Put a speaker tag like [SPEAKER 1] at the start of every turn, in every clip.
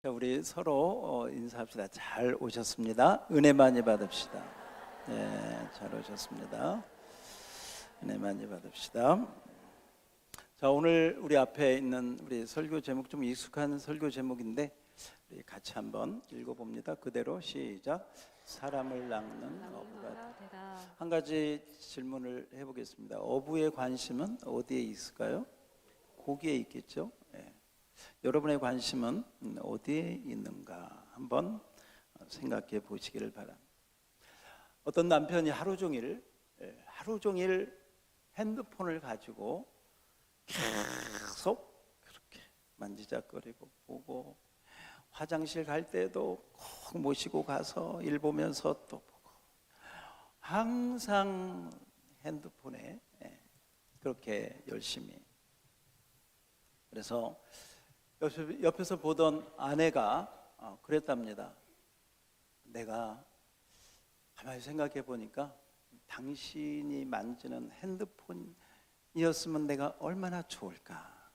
[SPEAKER 1] 자, 우리 서로 인사합시다. 잘 오셨습니다. 은혜 많이 받읍시다. 네, 잘 오셨습니다. 은혜 많이 받읍시다. 자, 오늘 우리 앞에 있는 우리 설교 제목, 좀 익숙한 설교 제목인데 우리 같이 한번 읽어봅니다. 그대로 시작. 사람을 낚는 어부가. 한 가지 질문을 해보겠습니다. 어부의 관심은 어디에 있을까요? 고기에 있겠죠. 네. 여러분의 관심은 어디에 있는가 한번 생각해 보시기를 바랍니다. 어떤 남편이 하루 종일 핸드폰을 가지고 계속 그렇게 만지작거리고 보고, 화장실 갈 때도 꼭 모시고 가서 일 보면서 또 보고, 항상 핸드폰에 그렇게 열심히. 그래서 옆에서 보던 아내가 그랬답니다. 내가 가만히 생각해 보니까 당신이 만지는 핸드폰이었으면 내가 얼마나 좋을까.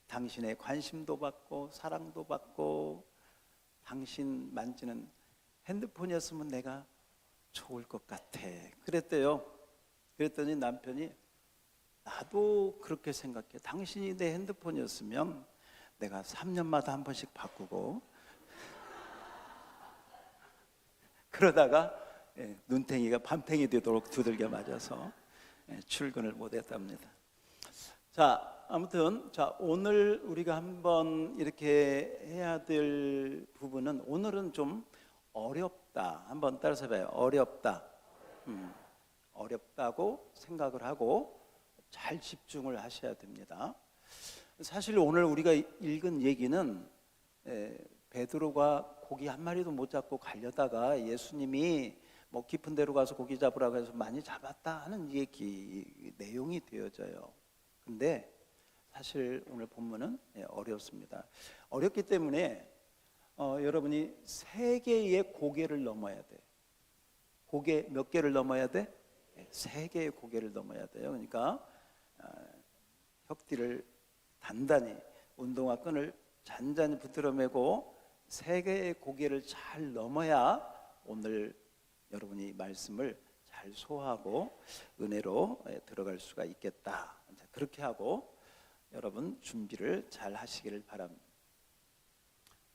[SPEAKER 1] 당신의 관심도 받고 사랑도 받고 당신 만지는 핸드폰이었으면 내가 좋을 것 같아. 그랬대요. 그랬더니 남편이 나도 그렇게 생각해. 당신이 내 핸드폰이었으면 내가 3년마다 한 번씩 바꾸고 그러다가 눈탱이가 밤탱이 되도록 두들겨 맞아서 출근을 못했답니다. 자, 아무튼 오늘 우리가 한번 이렇게 해야 될 부분은, 오늘은 좀 어렵다. 한번 따라서 해봐요. 어렵다. 어렵다고 생각을 하고 잘 집중을 하셔야 됩니다. 사실 오늘 우리가 읽은 얘기는 베드로가 고기 한 마리도 못 잡고 가려다가 예수님이 뭐 깊은 데로 가서 고기 잡으라고 해서 많이 잡았다 하는 얘기 내용이 되어져요. 근데 사실 오늘 본문은 어렵습니다. 어렵기 때문에 여러분이 3개의 고개를 넘어야 돼. 고개 몇 개를 넘어야 돼? 3개의 고개를 넘어야 돼요. 그러니까 혁띠를 단단히, 운동화 끈을 잔잔히 붙들어 매고 3개의 고개를 잘 넘어야 오늘 여러분이 말씀을 잘 소화하고 은혜로 들어갈 수가 있겠다. 그렇게 하고 여러분 준비를 잘 하시기를 바랍니다.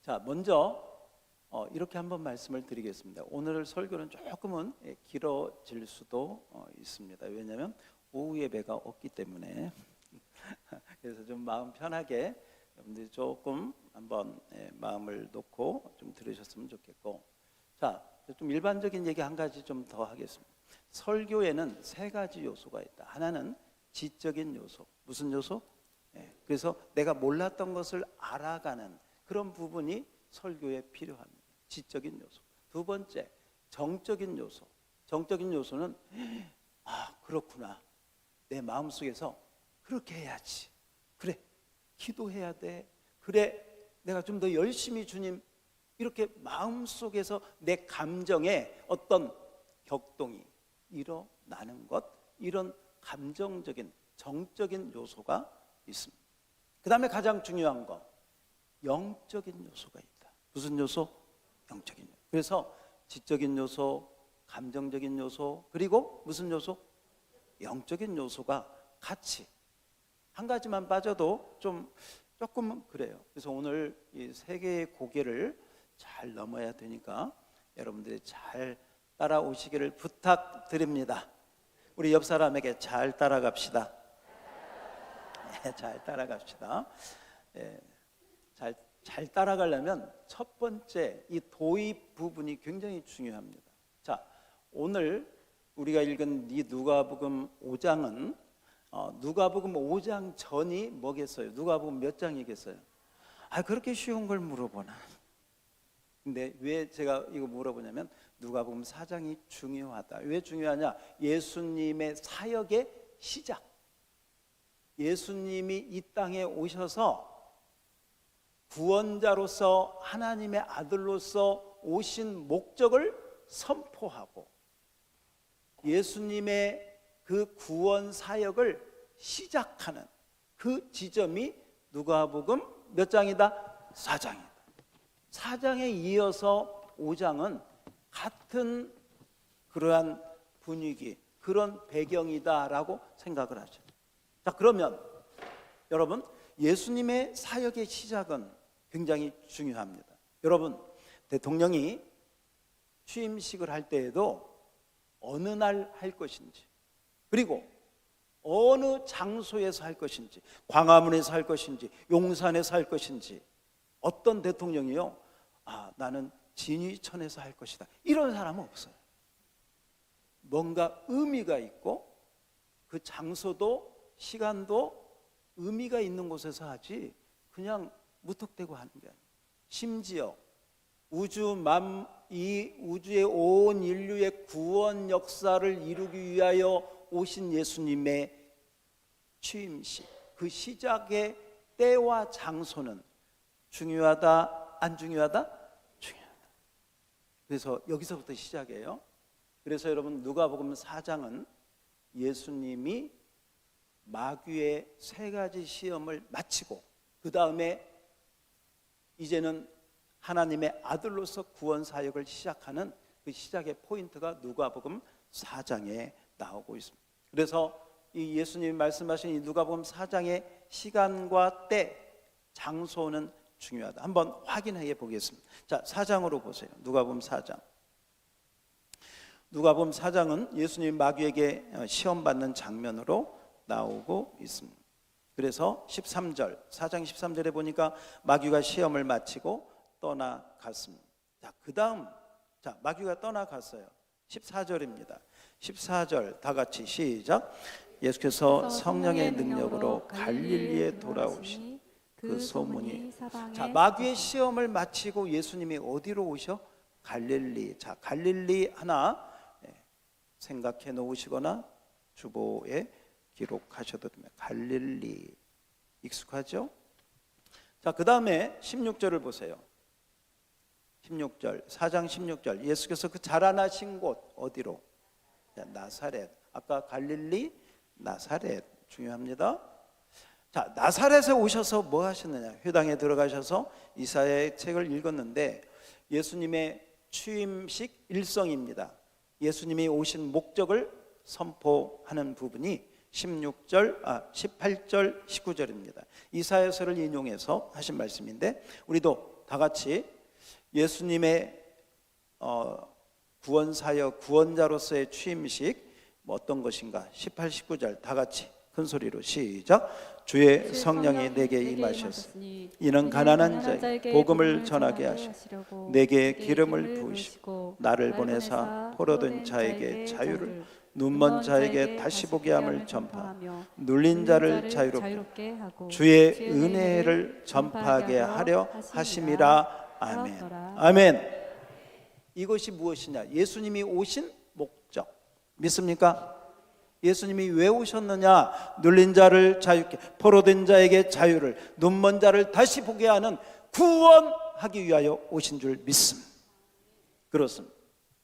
[SPEAKER 1] 자, 먼저 이렇게 한번 말씀을 드리겠습니다. 오늘 설교는 조금은 길어질 수도 있습니다. 왜냐하면 오후 예배가 없기 때문에. 그래서 좀 마음 편하게 여러분들이 조금 한번 마음을 놓고 좀 들으셨으면 좋겠고, 자, 좀 일반적인 얘기 한 가지 좀 더 하겠습니다. 설교에는 3가지 요소가 있다. 하나는 지적인 요소. 무슨 요소? 그래서 내가 몰랐던 것을 알아가는 그런 부분이 설교에 필요합니다. 지적인 요소. 2번째, 정적인 요소. 정적인 요소는 그렇구나. 내 마음속에서 그렇게 해야지. 그래, 기도해야 돼. 그래, 내가 좀 더 열심히 주님, 이렇게 마음속에서 내 감정에 어떤 격동이 일어나는 것, 이런 감정적인, 정적인 요소가 있습니다. 그 다음에 가장 중요한 거, 영적인 요소가 있다. 무슨 요소? 영적인 요소. 그래서 지적인 요소, 감정적인 요소, 그리고 무슨 요소? 영적인 요소가 같이, 한 가지만 빠져도 조금 그래요. 그래서 오늘 이 3개의 고개를 잘 넘어야 되니까 여러분들이 잘 따라오시기를 부탁드립니다. 우리 옆 사람에게 잘 따라갑시다. 잘 따라갑시다. 잘 따라가려면 첫 번째 이 도입 부분이 굉장히 중요합니다. 자, 오늘 우리가 읽은 이 누가복음 5장은 누가복음 5장 전이 뭐겠어요? 누가복음 몇 장이겠어요? 그렇게 쉬운 걸 물어보나. 근데 왜 제가 이거 물어보냐면 누가복음 4장이 중요하다. 왜 중요하냐? 예수님의 사역의 시작. 예수님이 이 땅에 오셔서 구원자로서 하나님의 아들로서 오신 목적을 선포하고 예수님의 그 구원 사역을 시작하는 그 지점이 누가복음 몇 장이다? 4장이다. 4장에 이어서 5장은 같은 그러한 분위기, 그런 배경이다라고 생각을 하죠. 자, 그러면 여러분, 예수님의 사역의 시작은 굉장히 중요합니다. 여러분, 대통령이 취임식을 할 때에도 어느 날 할 것인지, 그리고 어느 장소에서 할 것인지, 광화문에서 할 것인지, 용산에서 할 것인지, 어떤 대통령이요, 나는 진위천에서 할 것이다, 이런 사람은 없어요. 뭔가 의미가 있고 그 장소도 시간도 의미가 있는 곳에서 하지 그냥 무턱대고 하는 게 아니에요. 심지어 이 우주의 온 인류의 구원 역사를 이루기 위하여 오신 예수님의 취임식, 그 시작의 때와 장소는 중요하다, 안 중요하다? 중요하다. 그래서 여기서부터 시작이에요. 그래서 여러분, 누가복음 4장은 예수님이 마귀의 3가지 시험을 마치고 그 다음에 이제는 하나님의 아들로서 구원 사역을 시작하는 그 시작의 포인트가 누가복음 4장에 나오고 있습니다. 그래서 이 예수님이 말씀하신 이 누가복음 4장의 시간과 때, 장소는 중요하다. 한번 확인해 보겠습니다. 자, 4장으로 보세요. 누가복음 4장. 누가복음 4장은 예수님 마귀에게 시험받는 장면으로 나오고 있습니다. 그래서 13절, 4장 13절에 보니까 마귀가 시험을 마치고 떠나갔습니다. 자, 그 다음, 마귀가 떠나갔어요. 14절입니다. 14절 다 같이 시작. 예수께서 성령의 능력으로 갈릴리에 돌아오신 그 소문이. 자, 마귀의 시험을 마치고 예수님이 어디로 오셔? 갈릴리. 자, 갈릴리 하나 생각해 놓으시거나 주보에 기록하셔도 됩니다. 갈릴리. 익숙하죠? 자, 그 다음에 16절을 보세요. 16절, 4장 16절. 예수께서 그 자라나신 곳 어디로? 자, 나사렛. 아까 갈릴리, 나사렛 중요합니다. 자, 나사렛에 오셔서 뭐 하셨느냐? 회당에 들어가셔서 이사야의 책을 읽었는데 예수님의 취임식 일성입니다. 예수님이 오신 목적을 선포하는 부분이 18절, 19절입니다. 이사야서를 인용해서 하신 말씀인데 우리도 다 같이 예수님의 구원사역, 구원자로서의 취임식 어떤 것인가? 18, 19절 다 같이 큰 소리로 시작. 주의 성령이 내게 임하셨으니 이는 가난한 자에게 복음을 전하게 하시고 내게 기름을 부으시고 나를 보내사 포로된 자에게 자유를, 눈먼 자에게 다시 보게 함을 전파하며 눌린 자를 자유롭게 하고 주의 은혜를 전파하게 하려 하심이라. 아멘. 아멘. 이것이 무엇이냐? 예수님이 오신 목적 믿습니까? 예수님이 왜 오셨느냐? 눌린 자를 자유케, 포로된 자에게 자유를, 눈먼 자를 다시 보게 하는 구원하기 위하여 오신 줄 믿습니다. 그렇습니다.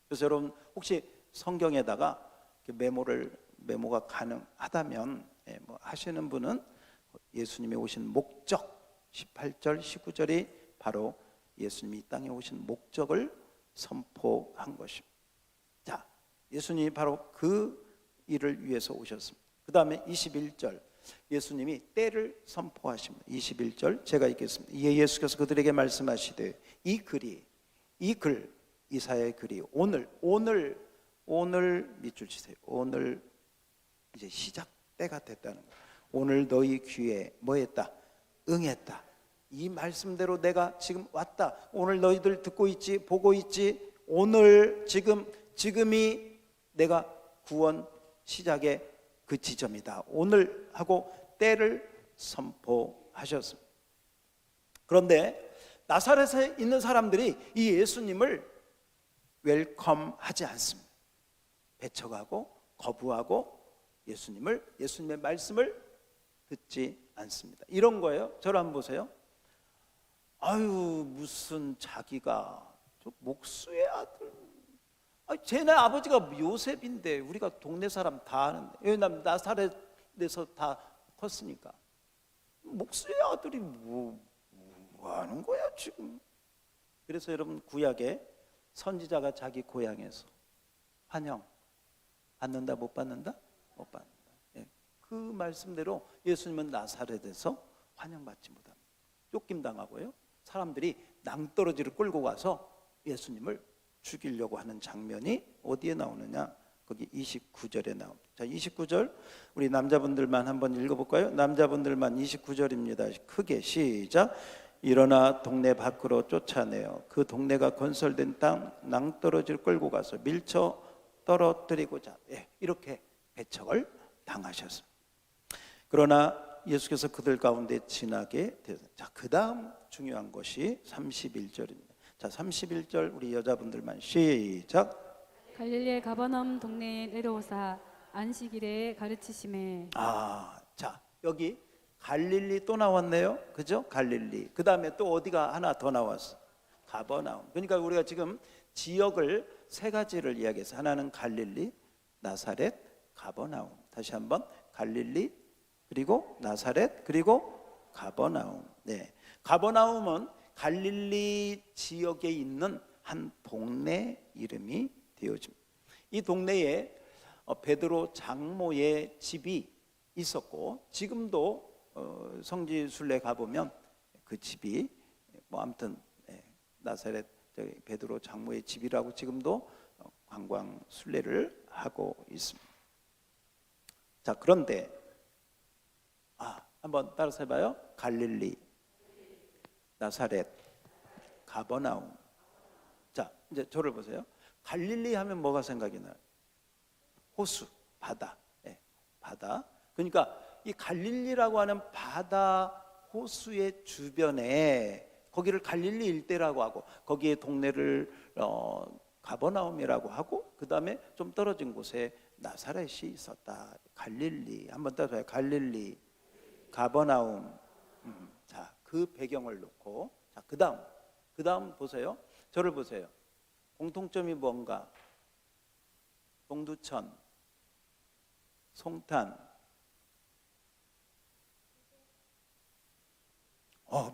[SPEAKER 1] 그래서 여러분 혹시 성경에다가 메모가 가능하다면 하시는 분은 예수님이 오신 목적 18절 19절이 바로 예수님이 이 땅에 오신 목적을 선포한 것입니다. 자, 예수님이 바로 그 일을 위해서 오셨습니다. 그 다음에 21절 예수님이 때를 선포하십니다. 21절 제가 읽겠습니다. 이에 예수께서 그들에게 말씀하시되 이 글 이사야의 글이 오늘 밑줄 치세요. 오늘 이제 시작 때가 됐다는 거예요. 오늘 너희 귀에 뭐 했다? 응했다. 이 말씀대로 내가 지금 왔다. 오늘 너희들 듣고 있지, 보고 있지. 오늘 지금이 내가 구원 시작의 그 지점이다. 오늘 하고 때를 선포하셨습니다. 그런데 나사렛에 있는 사람들이 이 예수님을 웰컴하지 않습니다. 배척하고 거부하고 예수님의 말씀을 듣지 않습니다. 이런 거예요. 저를 한번 보세요. 아유, 무슨 자기가 저 목수의 아들, 쟤네 아버지가 요셉인데 우리가 동네 사람 다 아는데, 왜냐면 나사렛에서 다 컸으니까. 목수의 아들이 뭐 뭐 하는 거야 지금? 그래서 여러분 구약에 선지자가 자기 고향에서 환영 받는다 못 받는다? 못 받는다. 예. 그 말씀대로 예수님은 나사렛에서 환영받지 못합니다. 쫓김당하고요. 사람들이 낭떠러지를 끌고 가서 예수님을 죽이려고 하는 장면이 어디에 나오느냐? 거기 29절에 나옵니다. 자, 29절 우리 남자분들만 한번 읽어볼까요? 남자분들만 29절입니다. 크게 시작. 일어나 동네 밖으로 쫓아내어 그 동네가 건설된 땅 낭떠러지를 끌고 가서 밀쳐 떨어뜨리고자 이렇게 배척을 당하셨습니다. 그러나 예수께서 그들 가운데 지나게 되었습니다. 자, 그 다음 중요한 것이 31절입니다. 자, 31절 우리 여자분들만 시작.
[SPEAKER 2] 갈릴리의 가버나움 동네에 내려오사 안식일에 가르치심에.
[SPEAKER 1] 자, 여기 갈릴리 또 나왔네요. 그죠? 갈릴리. 그 다음에 또 어디가 하나 더 나왔어? 가버나움. 그러니까 우리가 지금 지역을 세 가지를 이야기해서 하나는 갈릴리, 나사렛, 가버나움. 다시 한번 갈릴리, 그리고 나사렛, 그리고 가버나움. 네, 가버나움은 갈릴리 지역에 있는 한 동네 이름이 되어집니다. 이 동네에 베드로 장모의 집이 있었고 지금도 성지순례 가보면 그 집이 뭐 아무튼 나사렛 베드로 장모의 집이라고 지금도 관광 순례를 하고 있습니다. 자, 그런데 한번 따라서 해봐요. 갈릴리, 나사렛, 가버나움. 자, 이제 저를 보세요. 갈릴리 하면 뭐가 생각이 나요? 호수, 바다. 바다. 그러니까 이 갈릴리라고 하는 바다 호수의 주변에 거기를 갈릴리 일대라고 하고 거기에 동네를 가버나움이라고 하고 그 다음에 좀 떨어진 곳에 나사렛이 있었다. 갈릴리. 한번 따라서 해요. 갈릴리, 가버나움. 자, 그 배경을 놓고 자, 그 다음 보세요. 저를 보세요. 공통점이 뭔가? 동두천, 송탄.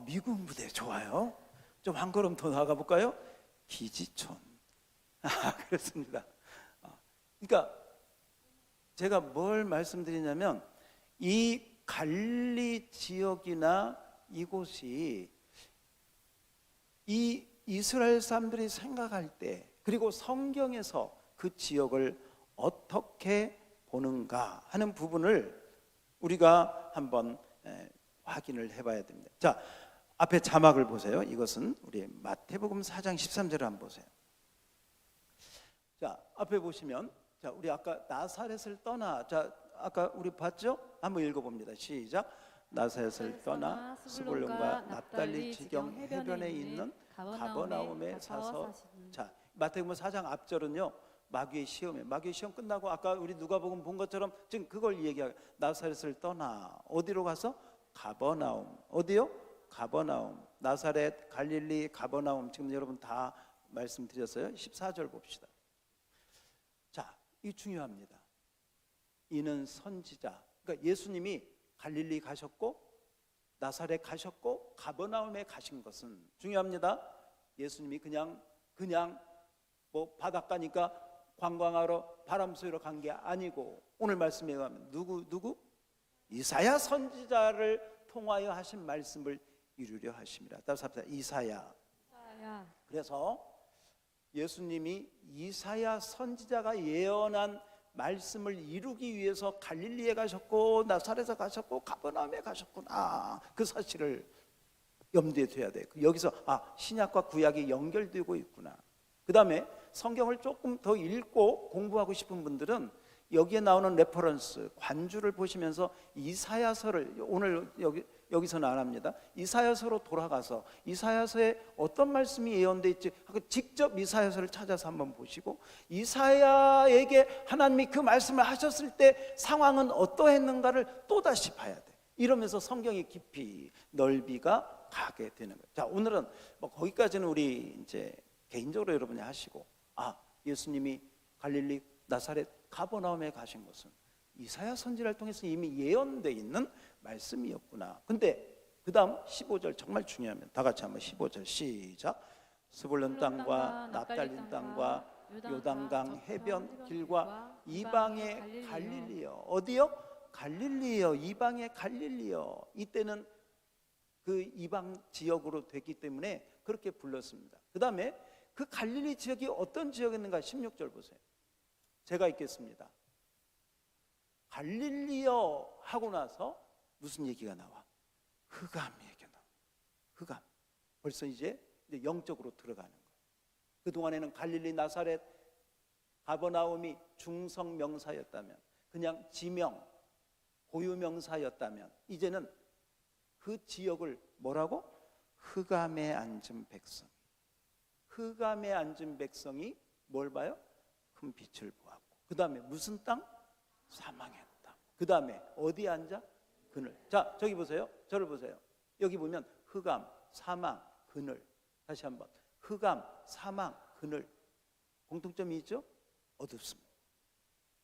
[SPEAKER 1] 미국 무대 좋아요. 좀 한 걸음 더 나가 볼까요? 기지촌. 그렇습니다. 그러니까 제가 뭘 말씀드리냐면 이 갈릴리 지역이나 이곳이 이 이스라엘 사람들이 생각할 때 그리고 성경에서 그 지역을 어떻게 보는가 하는 부분을 우리가 한번 확인을 해봐야 됩니다. 자, 앞에 자막을 보세요. 이것은 우리 마태복음 4장 13절을 한번 보세요. 자, 앞에 보시면 자, 우리 아까 나사렛을 떠나. 자, 아까 우리 봤죠? 한번 읽어봅니다. 시작. 나사렛을 떠나 스불론과 납달리 지경 해변에 있는 가버나움에 사서. 자, 마태복음 4장 앞절은요 마귀의 시험이에요. 마귀의 시험 끝나고 아까 우리 누가복음 본 것처럼 지금 그걸 얘기하고 나사렛을 떠나 어디로 가서? 가버나움. 어디요? 가버나움. 나사렛, 갈릴리, 가버나움. 지금 여러분 다 말씀드렸어요. 14절 봅시다. 자, 이 중요합니다. 이는 선지자. 그러니까 예수님이 갈릴리 가셨고 나사렛 가셨고 가버나움에 가신 것은 중요합니다. 예수님이 그냥 뭐 바닷가니까 관광하러 바람 쐬러 간 게 아니고 오늘 말씀에 의하면 누구? 이사야 선지자를 통하여 하신 말씀을 이루려 하심이라. 따라서 합시다. 이사야. 그래서 예수님이 이사야 선지자가 예언한 말씀을 이루기 위해서 갈릴리에 가셨고 나사렛에 가셨고 가버나움에 가셨구나. 그 사실을 염두에 둬야 돼. 여기서 신약과 구약이 연결되고 있구나. 그 다음에 성경을 조금 더 읽고 공부하고 싶은 분들은 여기에 나오는 레퍼런스 관주를 보시면서 이사야서를 오늘 여기서는 안 합니다. 이사야서로 돌아가서 이사야서에 어떤 말씀이 예언되어 있지 하고 직접 이사야서를 찾아서 한번 보시고 이사야에게 하나님이 그 말씀을 하셨을 때 상황은 어떠했는가를 또다시 봐야 돼. 이러면서 성경의 깊이 넓이가 가게 되는 거예요. 자, 오늘은 뭐 거기까지는 우리 이제 개인적으로 여러분이 하시고 예수님이 갈릴리 나사렛 가버나움에 가신 것은 이사야 선지자를 통해서 이미 예언되어 있는 말씀이었구나. 근데 그 다음 15절 정말 중요합니다. 다 같이 한번 15절 시작. 스불론 땅과 납달리 땅과 요단강 해변 길과 이방의 갈릴리요. 어디요? 갈릴리요. 이방의 갈릴리요. 이때는 그 이방 지역으로 됐기 때문에 그렇게 불렀습니다. 그 다음에 그 갈릴리 지역이 어떤 지역이었는가? 16절 보세요. 제가 읽겠습니다. 갈릴리요 하고 나서 무슨 얘기가 나와? 흑암 얘기가 나와. 흑암. 벌써 이제 영적으로 들어가는 거예요. 그동안에는 갈릴리, 나사렛, 가버나움이 중성 명사였다면, 그냥 지명, 고유 명사였다면, 이제는 그 지역을 뭐라고? 흑암에 앉은 백성. 흑암에 앉은 백성이 뭘 봐요? 큰 빛을 보았고, 그 다음에 무슨 땅? 사망의 땅. 그 다음에 어디에 앉아? 그늘. 자, 저기 보세요. 저를 보세요. 여기 보면 흑암, 사망, 그늘. 다시 한번. 흑암, 사망, 그늘. 공통점이 있죠? 어둡습니다.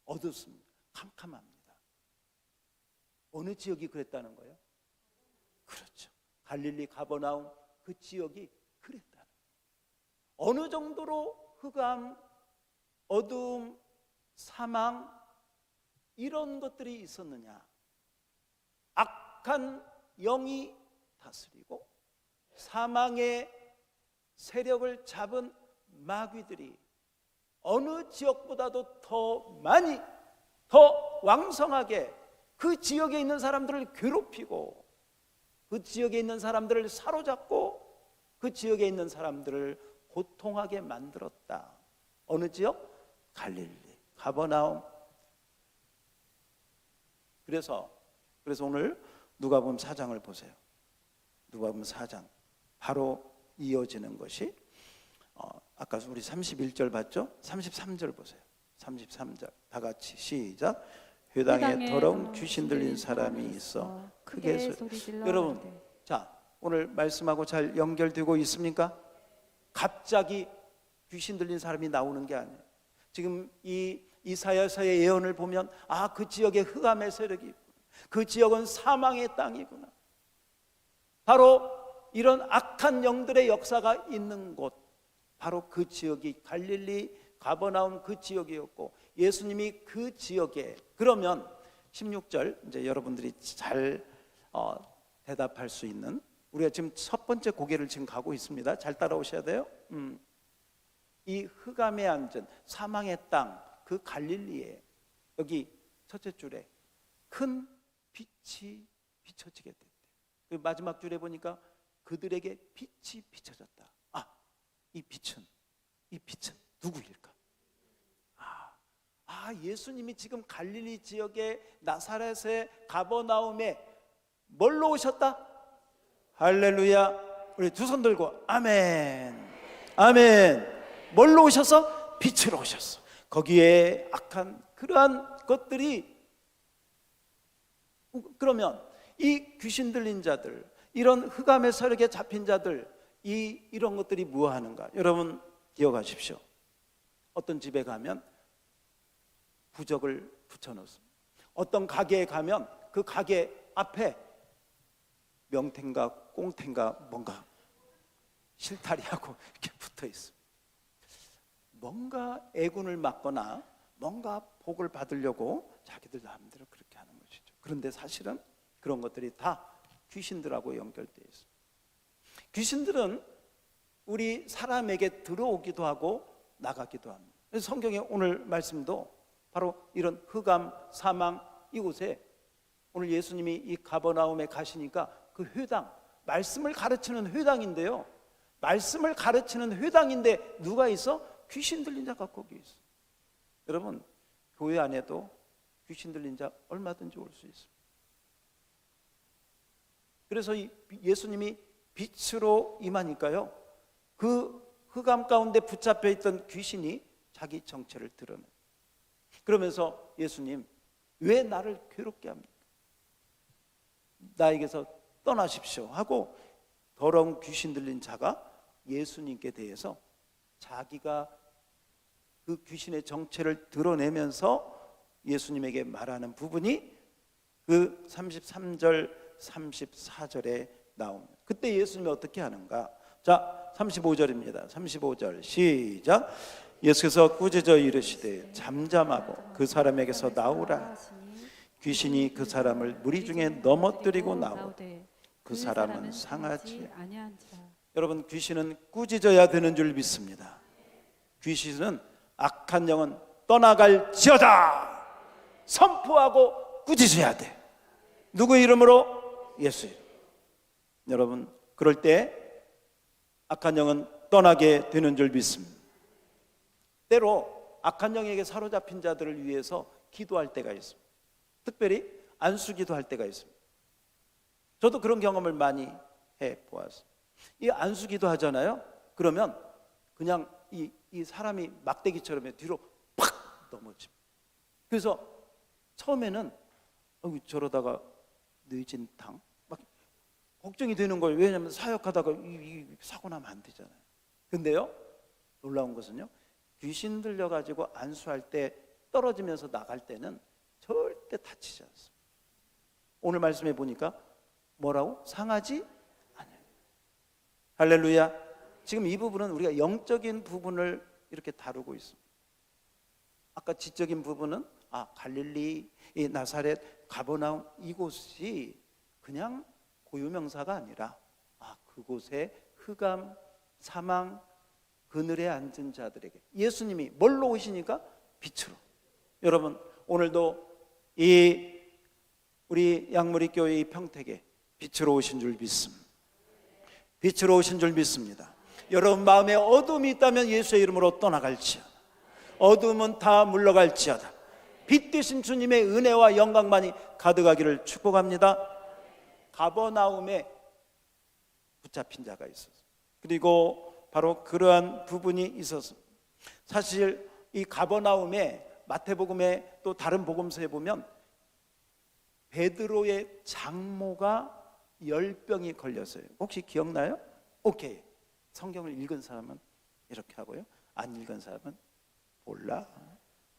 [SPEAKER 1] 어둡습니다. 캄캄합니다. 어느 지역이 그랬다는 거예요? 그렇죠. 갈릴리, 가버나움 그 지역이 그랬다는 거예요. 어느 정도로 흑암, 어두움, 사망 이런 것들이 있었느냐? 악한 영이 다스리고 사망의 세력을 잡은 마귀들이 어느 지역보다도 더 많이, 더 왕성하게 그 지역에 있는 사람들을 괴롭히고 그 지역에 있는 사람들을 사로잡고 그 지역에 있는 사람들을 고통하게 만들었다. 어느 지역? 갈릴리, 가버나움. 그래서 오늘 누가복음 4장을 보세요. 누가복음 4장 바로 이어지는 것이 아까 우리 31절 봤죠? 33절 보세요. 33절 다 같이 시작. 회당에 더러운 귀신 들린 사람이 있어 크게 소리 질러. 여러분, 자, 오늘 말씀하고 잘 연결되고 있습니까? 갑자기 귀신 들린 사람이 나오는 게 아니에요. 지금 이 이사야서의 예언을 보면 그 지역에 흑암의 세력이 있구나. 그 지역은 사망의 땅이구나. 바로 이런 악한 영들의 역사가 있는 곳, 바로 그 지역이 갈릴리, 가버나움 그 지역이었고 예수님이 그 지역에, 그러면 16절 이제 여러분들이 잘 대답할 수 있는, 우리가 지금 첫 번째 고개를 지금 가고 있습니다. 잘 따라오셔야 돼요. 이 흑암에 앉은 사망의 땅, 그 갈릴리에 여기 첫째 줄에 큰 빛이 비춰지게 됐대요. 마지막 줄에 보니까 그들에게 빛이 비춰졌다. 이 빛은 누구일까? 예수님이 지금 갈릴리 지역의 나사렛의 가버나움에 뭘로 오셨다? 할렐루야. 우리 두 손 들고 아멘, 아멘. 뭘로 오셔서? 빛으로 오셨어. 거기에 악한 그러한 것들이, 그러면 이 귀신 들린 자들, 이런 흑암의 세력에 잡힌 자들, 이런 것들이 무엇하는가? 여러분 기억하십시오. 어떤 집에 가면 부적을 붙여놓습니다. 어떤 가게에 가면 그 가게 앞에 명태인가 꽁태인가 뭔가 실타리하고 이렇게 붙어 있습니다. 뭔가 애군을 막거나 뭔가 복을 받으려고 자기들 마음대로 그렇게 하는 것이죠. 그런데 사실은 그런 것들이 다 귀신들하고 연결되어 있습니다. 귀신들은 우리 사람에게 들어오기도 하고 나가기도 합니다. 그래서 성경의 오늘 말씀도 바로 이런 흑암, 사망 이곳에 오늘 예수님이 이 가버나움에 가시니까 그 회당, 말씀을 가르치는 회당인데요, 말씀을 가르치는 회당인데 누가 있어? 귀신 들린 자가 거기 있어. 여러분, 교회 안에도 귀신 들린 자 얼마든지 올 수 있습니다. 그래서 예수님이 빛으로 임하니까요, 그 흑암 가운데 붙잡혀 있던 귀신이 자기 정체를 드러내. 그러면서 예수님, 왜 나를 괴롭게 합니까? 나에게서 떠나십시오 하고 더러운 귀신 들린 자가 예수님께 대해서 자기가 그 귀신의 정체를 드러내면서 예수님에게 말하는 부분이 그 33절 34절에 나옵니다. 그때 예수님이 어떻게 하는가? 자, 35절입니다. 35절 시작. 예수께서 꾸짖어 이르시되 잠잠하고 그 사람에게서 나오라. 귀신이 그 사람을 무리 중에 넘어뜨리고 나오되 그 사람은 상하지
[SPEAKER 2] 아니한지라.
[SPEAKER 1] 여러분, 귀신은 꾸짖어야 되는 줄 믿습니다. 귀신은 악한 영은 떠나갈지어다 선포하고 꾸짖어야 돼. 누구 이름으로? 예수 이름. 여러분, 그럴 때 악한 영은 떠나게 되는 줄 믿습니다. 때로 악한 영에게 사로잡힌 자들을 위해서 기도할 때가 있습니다. 특별히 안수기도 할 때가 있습니다. 저도 그런 경험을 많이 해보았어요. 이 안수기도 하잖아요. 그러면 그냥 이 사람이 막대기처럼 뒤로 팍 넘어집니다. 그래서 처음에는 저러다가 늦은 당 막 걱정이 되는 거예요. 왜냐하면 사역하다가 이 사고 나면 안 되잖아요. 근데요, 놀라운 것은요, 귀신 들려가지고 안수할 때 떨어지면서 나갈 때는 절대 다치지 않습니다. 오늘 말씀해 보니까 뭐라고? 상하지 않아요. 할렐루야. 지금 이 부분은 우리가 영적인 부분을 이렇게 다루고 있습니다. 아까 지적인 부분은 갈릴리, 이 나사렛, 가버나움 이곳이 그냥 고유명사가 아니라 그곳에 흑암, 사망, 그늘에 앉은 자들에게 예수님이 뭘로 오시니까? 빛으로. 여러분, 오늘도 이 우리 양무리 교회 이 평택에 빛으로 오신 줄 믿습니다. 빛으로 오신 줄 믿습니다. 여러분 마음에 어둠이 있다면 예수의 이름으로 떠나갈지어다. 어둠은 다 물러갈지어다. 빛 되신 주님의 은혜와 영광만이 가득하기를 축복합니다. 가버나움에 붙잡힌 자가 있었어요. 그리고 바로 그러한 부분이 있었습니다. 사실 이 가버나움에 마태복음에 또 다른 복음서에 보면 베드로의 장모가 열병이 걸렸어요. 혹시 기억나요? 오케이. 성경을 읽은 사람은 이렇게 하고요, 안 읽은 사람은 몰라.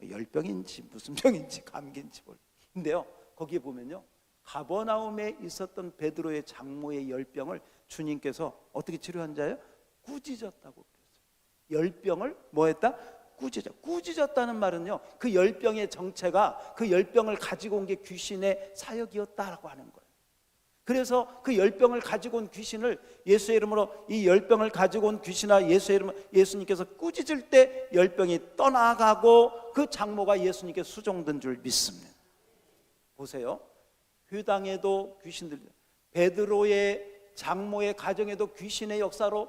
[SPEAKER 1] 열병인지 무슨 병인지 감기인지 몰라. 근데요, 거기에 보면요, 가버나움에 있었던 베드로의 장모의 열병을 주님께서 어떻게 치료한 자예요? 꾸짖었다고 그랬어요. 열병을 뭐 했다? 꾸짖었다는 말은요, 그 열병의 정체가 그 열병을 가지고 온 게 귀신의 사역이었다라고 하는 거예요. 그래서 그 열병을 가지고 온 귀신을 예수의 이름으로, 이 열병을 가지고 온 귀신아 예수의 이름으로 예수님께서 꾸짖을 때 열병이 떠나가고 그 장모가 예수님께 수종된 줄 믿습니다. 보세요, 회당에도 귀신들, 베드로의 장모의 가정에도 귀신의 역사로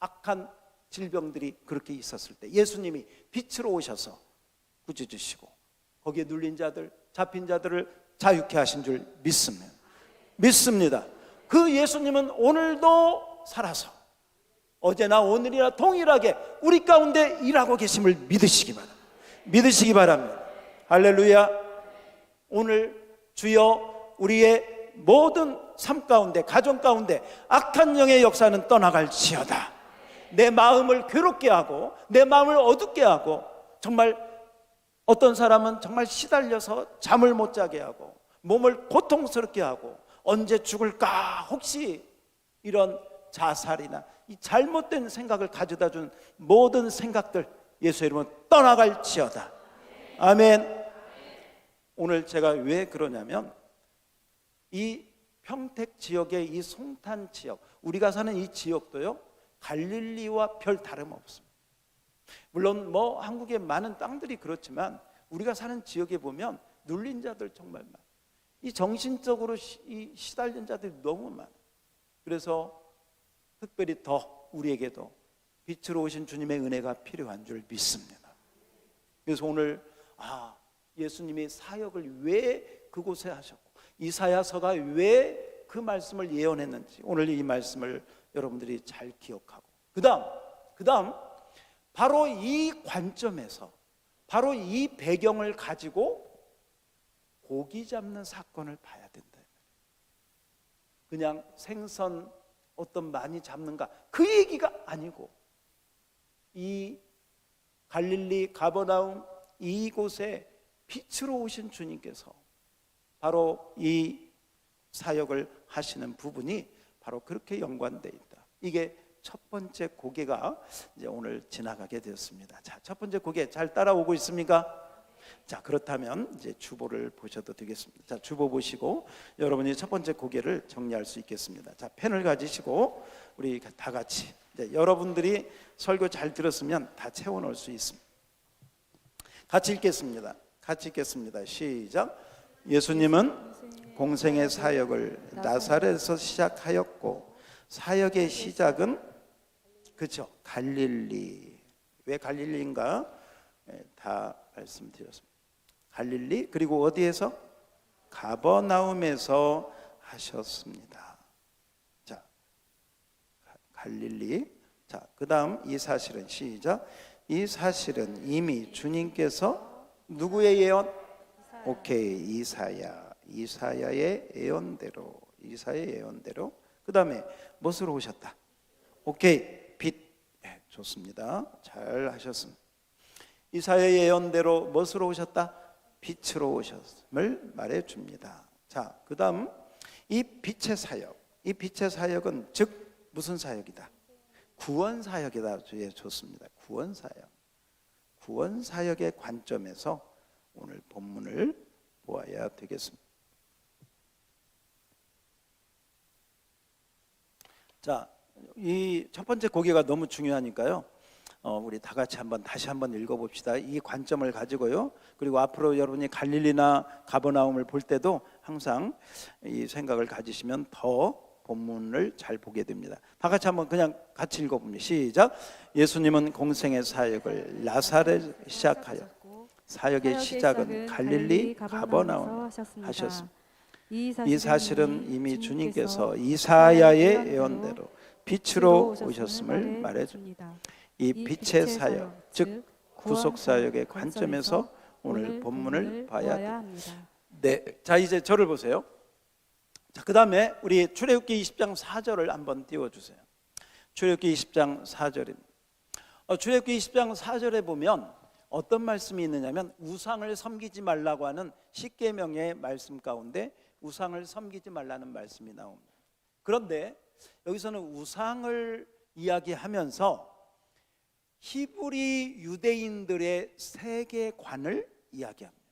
[SPEAKER 1] 악한 질병들이 그렇게 있었을 때 예수님이 빛으로 오셔서 꾸짖으시고 거기에 눌린 자들, 잡힌 자들을 자유케 하신 줄 믿습니다. 그 예수님은 오늘도 살아서 어제나 오늘이나 동일하게 우리 가운데 일하고 계심을 믿으시기 바랍니다. 할렐루야. 오늘 주여 우리의 모든 삶 가운데, 가정 가운데 악한 영의 역사는 떠나갈지어다. 내 마음을 괴롭게 하고 내 마음을 어둡게 하고, 정말 어떤 사람은 정말 시달려서 잠을 못 자게 하고 몸을 고통스럽게 하고 언제 죽을까, 혹시 이런 자살이나 이 잘못된 생각을 가져다 준 모든 생각들 예수의 이름으로 떠나갈지어다. 아멘. 오늘 제가 왜 그러냐면 이 평택 지역의 이 송탄 지역, 우리가 사는 이 지역도요, 갈릴리와 별 다름없습니다. 물론 뭐 한국의 많은 땅들이 그렇지만 우리가 사는 지역에 보면 눌린 자들 정말 많아요. 이 정신적으로 시달린 자들이 너무 많아요. 그래서 특별히 더 우리에게도 빛으로 오신 주님의 은혜가 필요한 줄 믿습니다. 그래서 오늘 예수님이 사역을 왜 그곳에 하셨고 이사야서가 왜 그 말씀을 예언했는지 오늘 이 말씀을 여러분들이 잘 기억하고 그 다음 바로 이 관점에서, 바로 이 배경을 가지고 고기 잡는 사건을 봐야 된다. 그냥 생선 어떤 많이 잡는가 그 얘기가 아니고 이 갈릴리 가버나움 이곳에 빛으로 오신 주님께서 바로 이 사역을 하시는 부분이 바로 그렇게 연관되어 있다. 이게 첫 번째 고개가 이제 오늘 지나가게 되었습니다. 자, 첫 번째 고개 잘 따라오고 있습니까? 자, 그렇다면 이제 주보를 보셔도 되겠습니다. 자, 주보 보시고 여러분이 첫 번째 고개를 정리할 수 있겠습니다. 자, 펜을 가지시고 우리 다 같이 이제 여러분들이 설교 잘 들었으면 다 채워 넣을 수 있습니다. 같이 읽겠습니다. 같이 읽겠습니다. 시작. 예수님은 공생의 사역을 나사렛에서 시작하였고 사역의 시작은 그렇죠, 갈릴리. 왜 갈릴리인가? 다 말씀드렸습니다. 갈릴리, 그리고 어디에서? 가버나움에서 하셨습니다. 자, 갈릴리. 자, 그 다음 이 사실은 시작. 이 사실은 이미 주님께서 누구의 예언? 오케이, 이사야의 예언대로. 그 다음에 무엇으로 오셨다? 오케이, 빛. 네, 좋습니다. 잘 하셨습니다. 이사야의 예언대로 무엇으로 오셨다? 빛으로 오셨음을 말해줍니다. 자, 그 다음 이 빛의 사역은 즉 무슨 사역이다? 구원 사역이다. 예, 좋습니다. 구원 사역의 관점에서 오늘 본문을 보아야 되겠습니다. 자, 이 첫 번째 고개가 너무 중요하니까요. 우리 다 같이 다시 한번 읽어봅시다. 이 관점을 가지고요. 그리고 앞으로 여러분이 갈릴리나 가버나움을 볼 때도 항상 이 생각을 가지시면 더 본문을 잘 보게 됩니다. 다 같이 한번 그냥 같이 읽어봅니다. 시작. 예수님은 공생의 사역을 나사렛 시작하여 사역의 시작은 갈릴리 가버나움 하셨습니다. 이 사실은 이미 주님께서 이사야의 예언대로 빛으로 오셨음을 말해줍니다. 이 빛의 사역, 즉 구속 사역의 관점에서 오늘 본문을 봐야 합니다. 네, 자 이제 저를 보세요. 자, 그 다음에 우리 출애굽기 20장 4절을 한번 띄워주세요. 출애굽기 20장 4절입니다. 출애굽기 20장 4절에 보면 어떤 말씀이 있느냐면 우상을 섬기지 말라고 하는 십계명의 말씀 가운데 우상을 섬기지 말라는 말씀이 나옵니다. 그런데 여기서는 우상을 이야기하면서 히브리 유대인들의 세계관을 이야기합니다.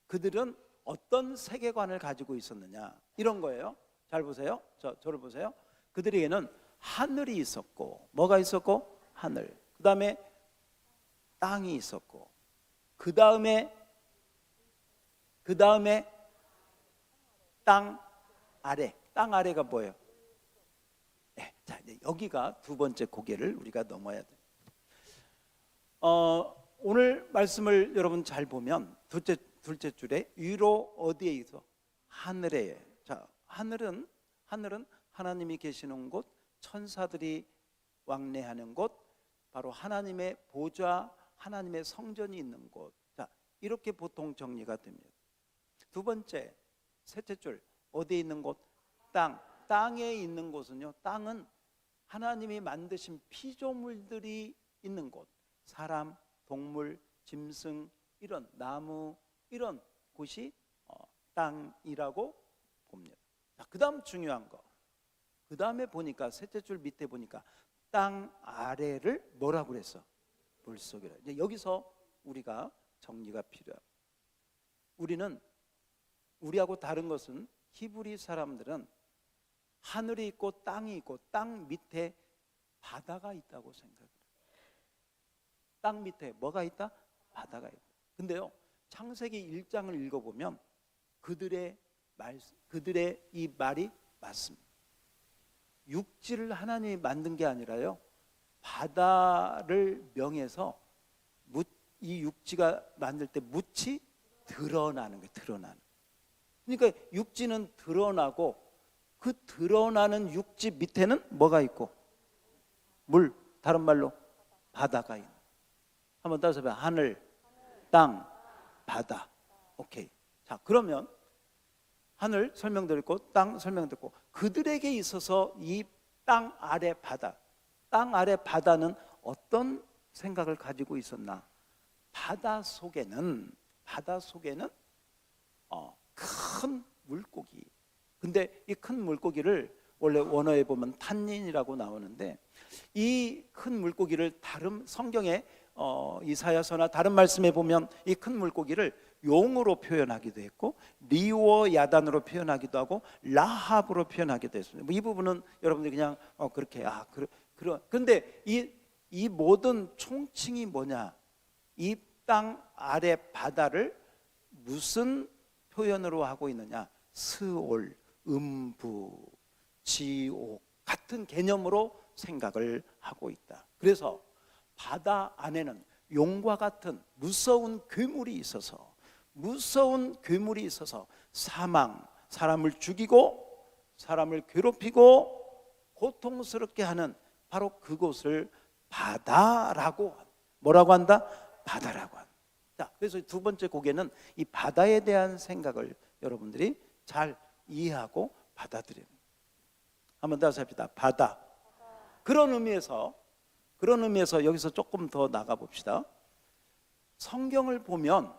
[SPEAKER 1] 그들은 어떤 세계관을 가지고 있었느냐 이런 거예요. 잘 보세요. 저를 보세요. 그들에게는 하늘이 있었고 뭐가 있었고? 하늘. 그 다음에 땅이 있었고 그 다음에 땅 아래. 땅 아래가 뭐예요? 네, 자 이제 여기가 두 번째 고개를 우리가 넘어야 돼요. 오늘 말씀을 여러분 잘 보면 둘째 줄에 위로 어디에 있어? 하늘에. 자, 하늘은 하나님이 계시는 곳, 천사들이 왕래하는 곳, 바로 하나님의 보좌, 하나님의 성전이 있는 곳. 자, 이렇게 보통 정리가 됩니다. 두 번째, 셋째 줄 어디에 있는 곳? 땅. 땅에 있는 곳은요. 땅은 하나님이 만드신 피조물들이 있는 곳. 사람, 동물, 짐승, 이런 나무, 이런 곳이 땅이라고 봅니다. 자, 그 다음 중요한 거. 그 다음에 보니까 셋째 줄 밑에 보니까 땅 아래를 뭐라고 그랬어? 물속이라. 이제 여기서 우리가 정리가 필요합니다. 우리하고 다른 것은 히브리 사람들은 하늘이 있고 땅이 있고 땅 밑에 바다가 있다고 생각해요. 땅 밑에 뭐가 있다? 바다가 있다. 근데요, 창세기 1장을 읽어보면 그들의 이 말이 맞습니다. 육지를 하나님이 만든 게 아니라요, 바다를 명해서 이 육지가 만들 때 묻이 드러나는 거예요. 드러나는. 그러니까 육지는 드러나고 그 드러나는 육지 밑에는 뭐가 있고? 물, 다른 말로 바다가 있는. 한번 따라서 해봐요. 하늘, 땅, 바다. 오케이. 자, 그러면 하늘 설명드렸고 땅 설명드렸고 그들에게 있어서 이 땅 아래 바다, 땅 아래 바다는 어떤 생각을 가지고 있었나? 바다 속에는 큰 물고기. 근데 이 큰 물고기를 원래 원어에 보면 탄닌이라고 나오는데 이 큰 물고기를 다른 성경에 이사야서나 다른 말씀에 보면 이 큰 물고기를 용으로 표현하기도 했고 리워 야단으로 표현하기도 하고 라합으로 표현하기도 했습니다. 이 부분은 여러분들이 그냥 그렇게 그런데 이 모든 총칭이 뭐냐? 이 땅 아래 바다를 무슨 표현으로 하고 있느냐? 스올, 음부, 지옥 같은 개념으로 생각을 하고 있다. 그래서 바다 안에는 용과 같은 무서운 괴물이 있어서 사망, 사람을 죽이고 사람을 괴롭히고 고통스럽게 하는 바로 그곳을 바다라고 뭐라고 한다? 바다라고 한다. 자, 그래서 두 번째 곡에는 이 바다에 대한 생각을 여러분들이 잘 이해하고 받아들여요. 한번 다시 합시다. 바다. 그런 의미에서 여기서 조금 더 나가 봅시다. 성경을 보면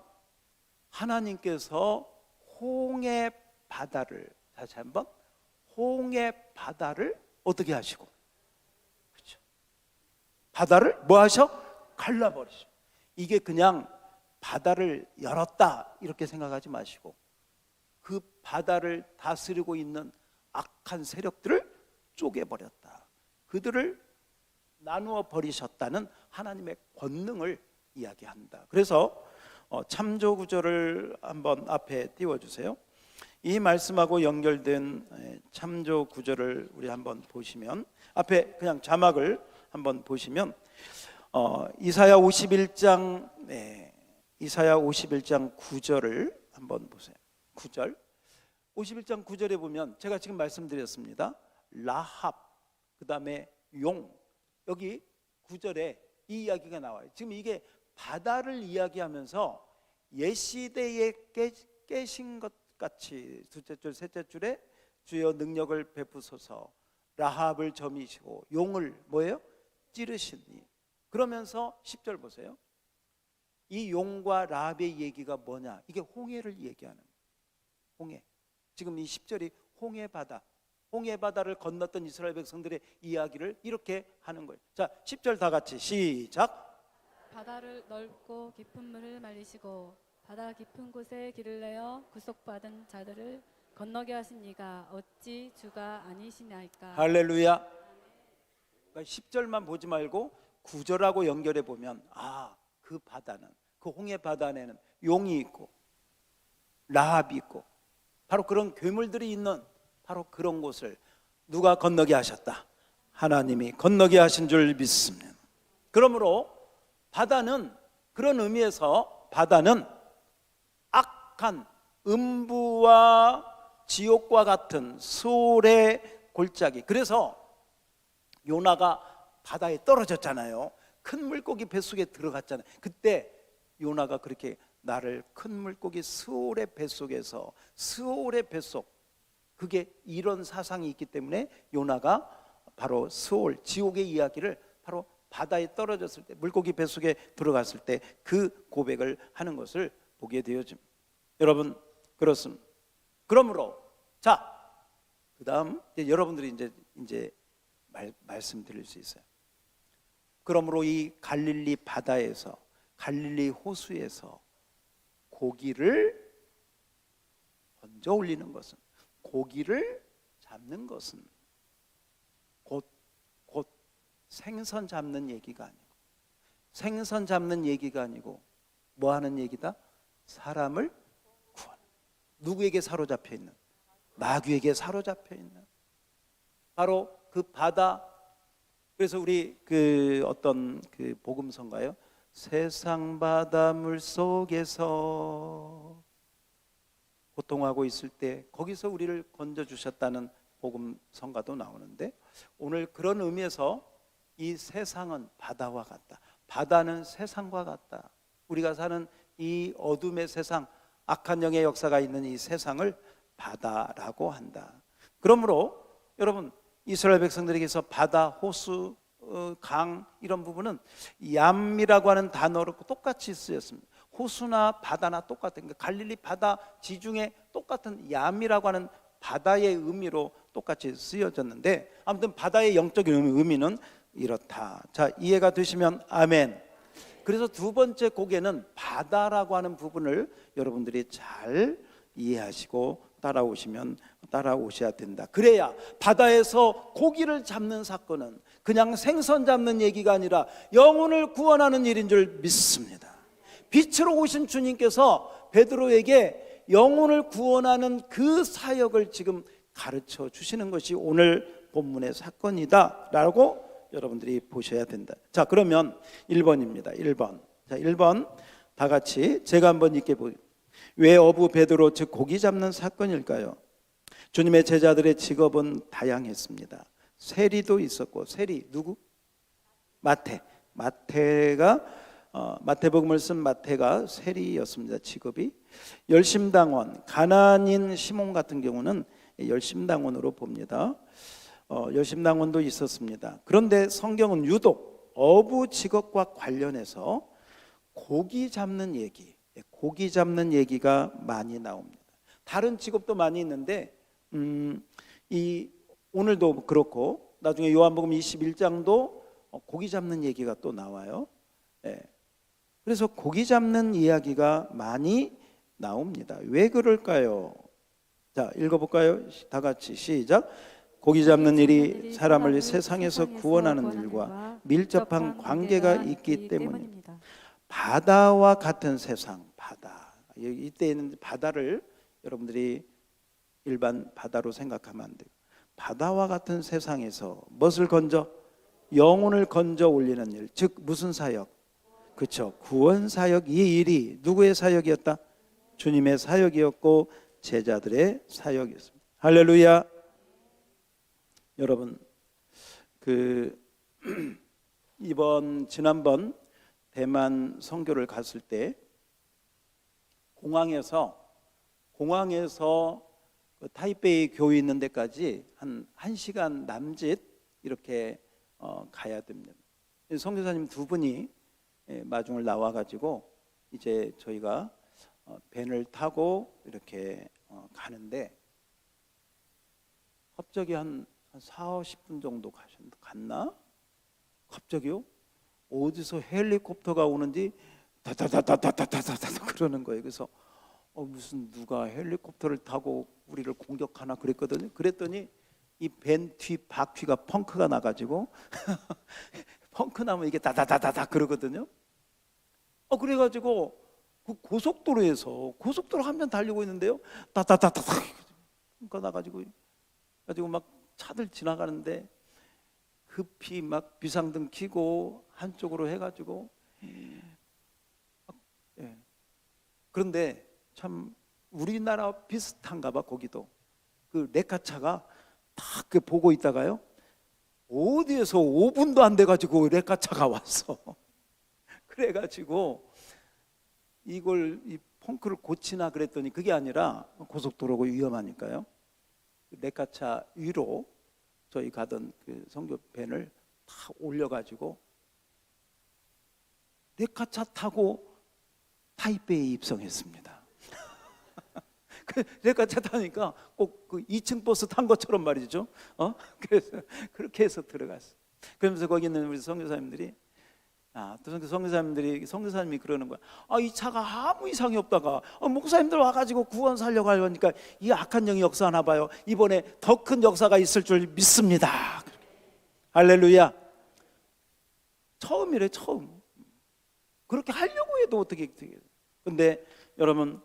[SPEAKER 1] 하나님께서 홍해 바다를 다시 한번 홍해 바다를 어떻게 하시고, 그렇죠? 바다를 뭐 하셔? 갈라버리셔. 이게 그냥 바다를 열었다 이렇게 생각하지 마시고 그 바다를 다스리고 있는 악한 세력들을 쪼개버렸다. 그들을 나누어 버리셨다는 하나님의 권능을 이야기한다. 그래서 참조 구절을 한번 앞에 띄워주세요. 이 말씀하고 연결된 참조 구절을 우리 한번 보시면 앞에 그냥 자막을 한번 보시면 이사야 51장 9절을 한번 보세요. 9절 51장 9절에 보면 제가 지금 말씀드렸습니다. 라합 그 다음에 용 여기 9절에 이 이야기가 나와요. 지금 이게 바다를 이야기하면서 옛시대에 깨신 것 같이 둘째 줄 셋째 줄에 주여 능력을 베푸소서 라합을 점이시고 용을 뭐예요? 찌르시니 그러면서 10절 보세요. 이 용과 라합의 얘기가 뭐냐? 이게 홍해를 얘기하는 거예요. 홍해. 지금 이 10절이 홍해 바다를 건넜던 이스라엘 백성들의 이야기를 이렇게 하는 거예요. 자, 10절 다 같이 시작.
[SPEAKER 2] 바다를 넓고 깊은 물을 말리시고 바다 깊은 곳에 길을 내어 구속받은 자들을 건너게 하신 이가 어찌 주가 아니시나이까.
[SPEAKER 1] 할렐루야. 그러니까 10절만 보지 말고 9절하고 연결해 보면 그 바다는 그 홍해 바다 안에는 용이 있고 라합이 있고 바로 그런 괴물들이 있는 바로 그런 곳을 누가 건너게 하셨다? 하나님이 건너게 하신 줄 믿습니다. 그러므로 바다는 그런 의미에서 바다는 악한 음부와 지옥과 같은 수올의 골짜기. 그래서 요나가 바다에 떨어졌잖아요. 큰 물고기 뱃속에 들어갔잖아요. 그때 요나가 그렇게 나를 큰 물고기 스올의 뱃속에서 스올의 뱃속 그게 이런 사상이 있기 때문에 요나가 바로 스올 지옥의 이야기를 바로 바다에 떨어졌을 때 물고기 뱃속에 들어갔을 때 그 고백을 하는 것을 보게 되어집니다. 여러분 그렇습니다. 그러므로 자 그다음 여러분들이 이제 말씀드릴 수 있어요. 그러므로 이 갈릴리 바다에서 갈릴리 호수에서 고기를 얹어 올리는 것은 고기를 잡는 것은 곧 생선 잡는 얘기가 아니고 생선 잡는 얘기가 아니고 뭐 하는 얘기다? 사람을 구하는 누구에게 사로잡혀 있는 마귀에게 사로잡혀 있는 바로 그 바다. 그래서 우리 그 어떤 그 복음서인가요? 세상 바닷물 속에서 고통하고 있을 때 거기서 우리를 건져 주셨다는 복음성가도 나오는데 오늘 그런 의미에서 이 세상은 바다와 같다. 바다는 세상과 같다. 우리가 사는 이 어둠의 세상, 악한 영의 역사가 있는 이 세상을 바다라고 한다. 그러므로 여러분 이스라엘 백성들에게서 바다, 호수, 강 이런 부분은 얌이라고 하는 단어로 똑같이 쓰였습니다. 호수나 바다나 똑같은 갈릴리 바다 지중해 똑같은 얌이라고 하는 바다의 의미로 똑같이 쓰여졌는데 아무튼 바다의 영적인 의미는 이렇다. 자, 이해가 되시면 아멘. 그래서 두 번째 고개는 바다라고 하는 부분을 여러분들이 잘 이해하시고 따라오셔야 된다. 그래야 바다에서 고기를 잡는 사건은 그냥 생선 잡는 얘기가 아니라 영혼을 구원하는 일인 줄 믿습니다. 빛으로 오신 주님께서 베드로에게 영혼을 구원하는 그 사역을 지금 가르쳐 주시는 것이 오늘 본문의 사건이다 라고 여러분들이 보셔야 된다. 자, 그러면 1번입니다. 1번. 자, 1번 다 같이 제가 한번 읽게 보세요. 왜 어부 베드로 즉 고기 잡는 사건일까요? 주님의 제자들의 직업은 다양했습니다. 세리도 있었고, 세리 누구? 마태가 마태복음을 쓴 마태가 세리였습니다. 직업이. 열심당원, 가난인 시몬 같은 경우는 열심당원으로 봅니다. 열심당원도 있었습니다. 그런데 성경은 유독 어부 직업과 관련해서 고기 잡는 얘기가 많이 나옵니다. 다른 직업도 많이 있는데 오늘도 그렇고 나중에 요한복음 21장도 고기 잡는 얘기가 또 나와요. 그래서 고기 잡는 이야기가 많이 나옵니다. 왜 그럴까요? 자, 읽어볼까요? 다 같이 시작. 고기 잡는 일이 사람을 세상에서 구원하는 일과 밀접한 관계가 있기 때문입니다. 바다와 같은 세상, 바다. 이때는 바다를 여러분들이 일반 바다로 생각하면 안 돼요. 바다와 같은 세상에서 무엇을 건져? 영혼을 건져 올리는 일. 즉 무슨 사역? 그렇죠. 구원 사역. 이 일이 누구의 사역이었다? 주님의 사역이었고 제자들의 사역이었습니다. 할렐루야. 여러분, 지난번 대만 선교를 갔을 때 공항에서 타이베이 교회 있는 데까지 한 1시간 남짓 이렇게 가야 됩니다. 선교사님 두 분이 마중을 나와가지고 이제 저희가 밴을 타고 이렇게 가는데 갑자기 한 40분 정도 갔나? 갑자기요? 어디서 헬리콥터가 오는지 다다다다다다다다 그러는 거예요. 그래서 무슨 누가 헬리콥터를 타고 우리를 공격하나 그랬더니 이 밴 뒤 바퀴가 펑크가 나가지고 펑크 나면 이게 다다다다다 그러거든요. 그래가지고 그 고속도로 한편 달리고 있는데요, 다다다다다 펑크가 나가지고 막 차들 지나가는데 급히 막 비상등 켜고 한쪽으로 해가지고 그런데 참 우리나라 비슷한가 봐. 거기도 그 레카차가 딱 보고 있다가요 어디에서 5분도 안 돼가지고 레카차가 왔어. 그래가지고 이 펑크를 고치나 그랬더니 그게 아니라 고속도로고 위험하니까요 레카차 위로 저희 가던 그 선교 밴을 다 올려가지고 레카차 타고 타이베이에 입성했습니다. 레카차 타니까 꼭 그 2층 버스 탄 것처럼 말이죠. 그래서 그렇게 해서 들어갔어. 그러면서 거기 있는 우리 선교사님들이 또 선교사님이 그러는 거야. 이 차가 아무 이상이 없다가 목사님들 와가지고 구원 살려고 하려니까 이 악한 영이 역사하나 봐요. 이번에 더 큰 역사가 있을 줄 믿습니다. 할렐루야. 처음이래, 처음. 그렇게 하려고 해도 어떻게. 근데 여러분,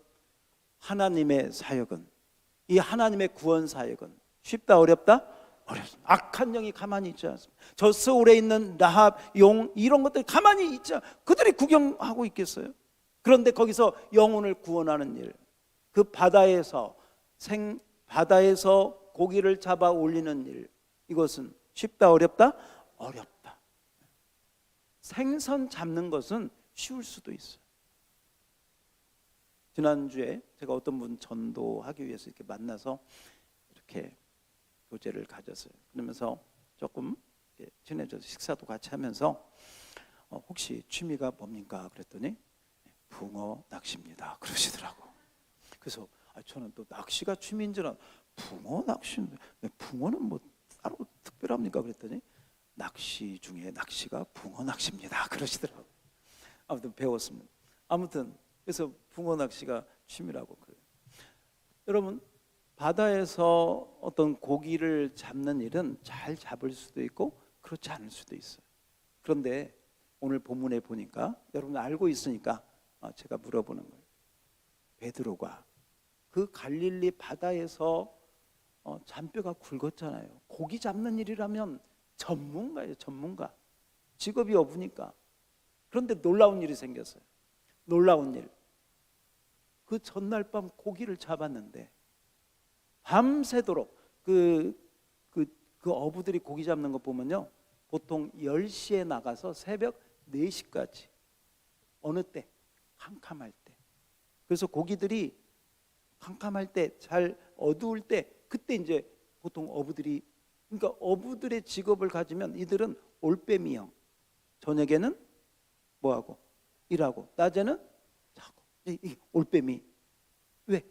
[SPEAKER 1] 하나님의 사역은, 이 하나님의 구원 사역은 쉽다 어렵다? 어렵습니다. 악한 영이 가만히 있지 않습니다. 저 서울에 있는 라합, 용 이런 것들이 가만히 있지 그들이 구경하고 있겠어요? 그런데 거기서 영혼을 구원하는 일, 그 바다에서 고기를 잡아 올리는 일, 이것은 쉽다 어렵다? 어렵다. 생선 잡는 것은 쉬울 수도 있어요. 지난주에 제가 어떤 분 전도하기 위해서 이렇게 만나서 이렇게 교제를 가졌어요. 그러면서 조금 친해져서 식사도 같이 하면서 혹시 취미가 뭡니까? 그랬더니 붕어 낚시입니다. 그러시더라고. 그래서 저는 또 낚시가 취미인 줄 붕어 낚시인데 붕어는 뭐 따로 특별합니까? 그랬더니 낚시 중에 낚시가 붕어 낚시입니다. 그러시더라고요. 아무튼 배웠습니다. 아무튼 그래서 붕어 낚시가 취미라고 그래요. 여러분, 바다에서 어떤 고기를 잡는 일은 잘 잡을 수도 있고 그렇지 않을 수도 있어요. 그런데 오늘 본문에 보니까 여러분 알고 있으니까 제가 물어보는 거예요. 베드로가 그 갈릴리 바다에서 잔뼈가 굵었잖아요. 고기 잡는 일이라면 전문가예요, 전문가. 직업이 없으니까. 그런데 놀라운 일이 생겼어요. 놀라운 일. 그 전날 밤 고기를 잡았는데 밤새도록 그 어부들이 고기 잡는 거 보면요, 보통 10시에 나가서 새벽 4시까지. 어느 때? 캄캄할 때. 그래서 고기들이 캄캄할 때, 잘 어두울 때, 그때 이제 보통 어부들이, 그러니까 어부들의 직업을 가지면 이들은 올빼미형. 저녁에는 뭐하고? 일하고, 낮에는 자고. 이 올빼미. 왜?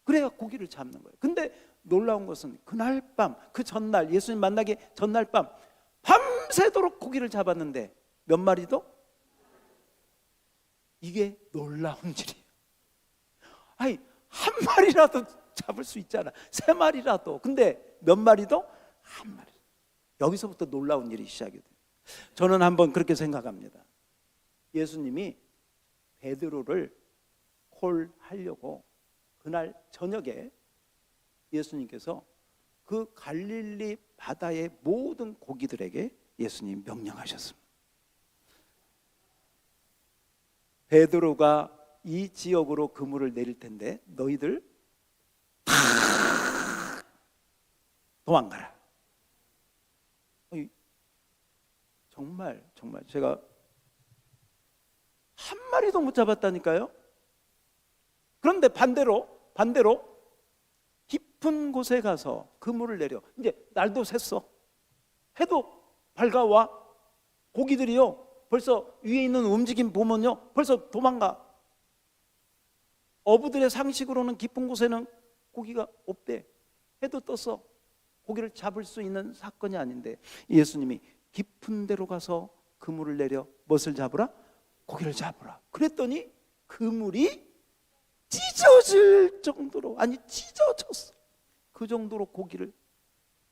[SPEAKER 1] 그래야 고기를 잡는 거예요. 근데 놀라운 것은 그날 밤, 그 전날, 예수님 만나기 전날 밤 밤새도록 고기를 잡았는데 몇 마리도? 이게 놀라운 일이에요. 아니, 한 마리라도 잡을 수 있잖아. 3마리라도. 근데 몇 마리도? 한 마리. 여기서부터 놀라운 일이 시작이 돼요. 저는 한번 그렇게 생각합니다. 예수님이 베드로를 콜하려고 그날 저녁에 예수님께서 그 갈릴리 바다의 모든 고기들에게 예수님 명령하셨습니다. 베드로가 이 지역으로 그물을 내릴 텐데 너희들 다 도망가라. 정말 제가 한 마리도 못 잡았다니까요. 그런데 반대로 깊은 곳에 가서 그물을 내려. 이제 날도 샜어. 해도 밝아와. 고기들이요 벌써 위에 있는 움직임 보면요 벌써 도망가. 어부들의 상식으로는 깊은 곳에는 고기가 없대. 해도 떴어. 고기를 잡을 수 있는 사건이 아닌데 예수님이 깊은 데로 가서 그물을 내려 무엇을 잡으라? 고기를 잡으라. 그랬더니 그물이 찢어질 정도로, 아니 찢어졌어. 그 정도로 고기를.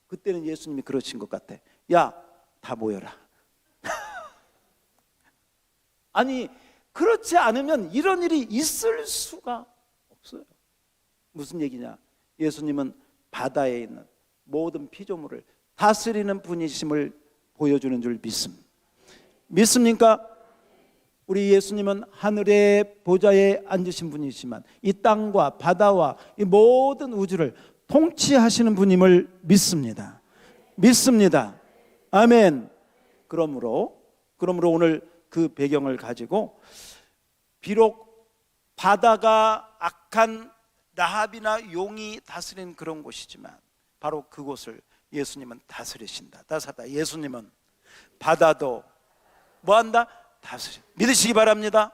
[SPEAKER 1] 그때는 예수님이 그러신 것 같아. 야, 다 모여라. 아니, 그렇지 않으면 이런 일이 있을 수가 없어요. 무슨 얘기냐? 예수님은 바다에 있는 모든 피조물을 다스리는 분이심을 보여주는 줄 믿습니까? 우리 예수님은 하늘의 보좌에 앉으신 분이시지만 이 땅과 바다와 이 모든 우주를 통치하시는 분임을 믿습니다. 아멘. 그러므로 오늘 그 배경을 가지고 비록 바다가 악한 라합이나 용이 다스리는 그런 곳이지만 바로 그곳을 예수님은 다스리신다. 예수님은 바다도 뭐한다? 다스리. 믿으시기 바랍니다.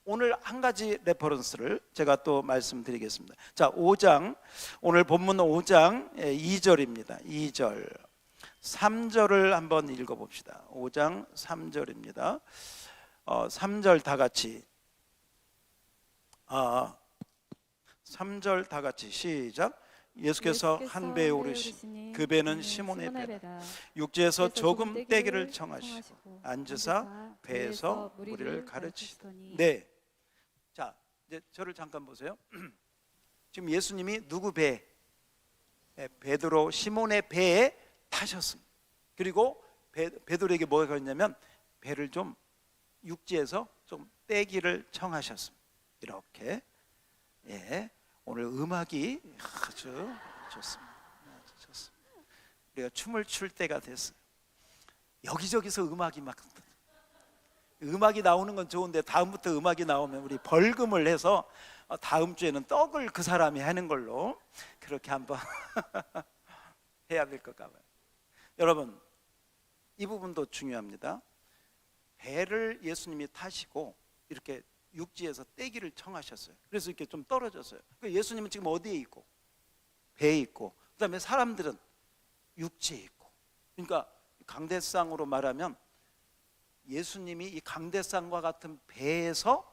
[SPEAKER 1] 오늘 한 가지 레퍼런스를 제가 또 말씀드리겠습니다. 자, 5장, 오늘 본문 5장 2절입니다. 2절, 3절을 한번 읽어봅시다. 5장 3절입니다. 3절 다 같이. 3절 다 같이 시작. 예수께서 한 배에 오르시니 그 배는 시몬의 배다. 육지에서 조금 떼기를 청하시고 앉으사 배에서 무리를 가르치시더니. 네. 자, 이제 저를 잠깐 보세요. 지금 예수님이 누구 배? 베드로 시몬의 배에 타셨습니다. 그리고 베드로에게 뭐가 있냐면 배를 좀 육지에서 좀 떼기를 청하셨습니다. 이렇게. 예. 오늘 음악이 아주 좋습니다. 우리가 춤을 출 때가 됐어요. 여기저기서 음악이 나오는 건 좋은데 다음부터 음악이 나오면 우리 벌금을 해서 다음 주에는 떡을 그 사람이 하는 걸로 그렇게 한번 해야 될 것 같아요. 여러분, 이 부분도 중요합니다. 배를 예수님이 타시고 이렇게 육지에서 떼기를 청하셨어요. 그래서 이렇게 좀 떨어졌어요. 예수님은 지금 어디에 있고? 배에 있고, 그다음에 사람들은 육지에 있고. 그러니까 강대상으로 말하면 예수님이 이 강대상과 같은 배에서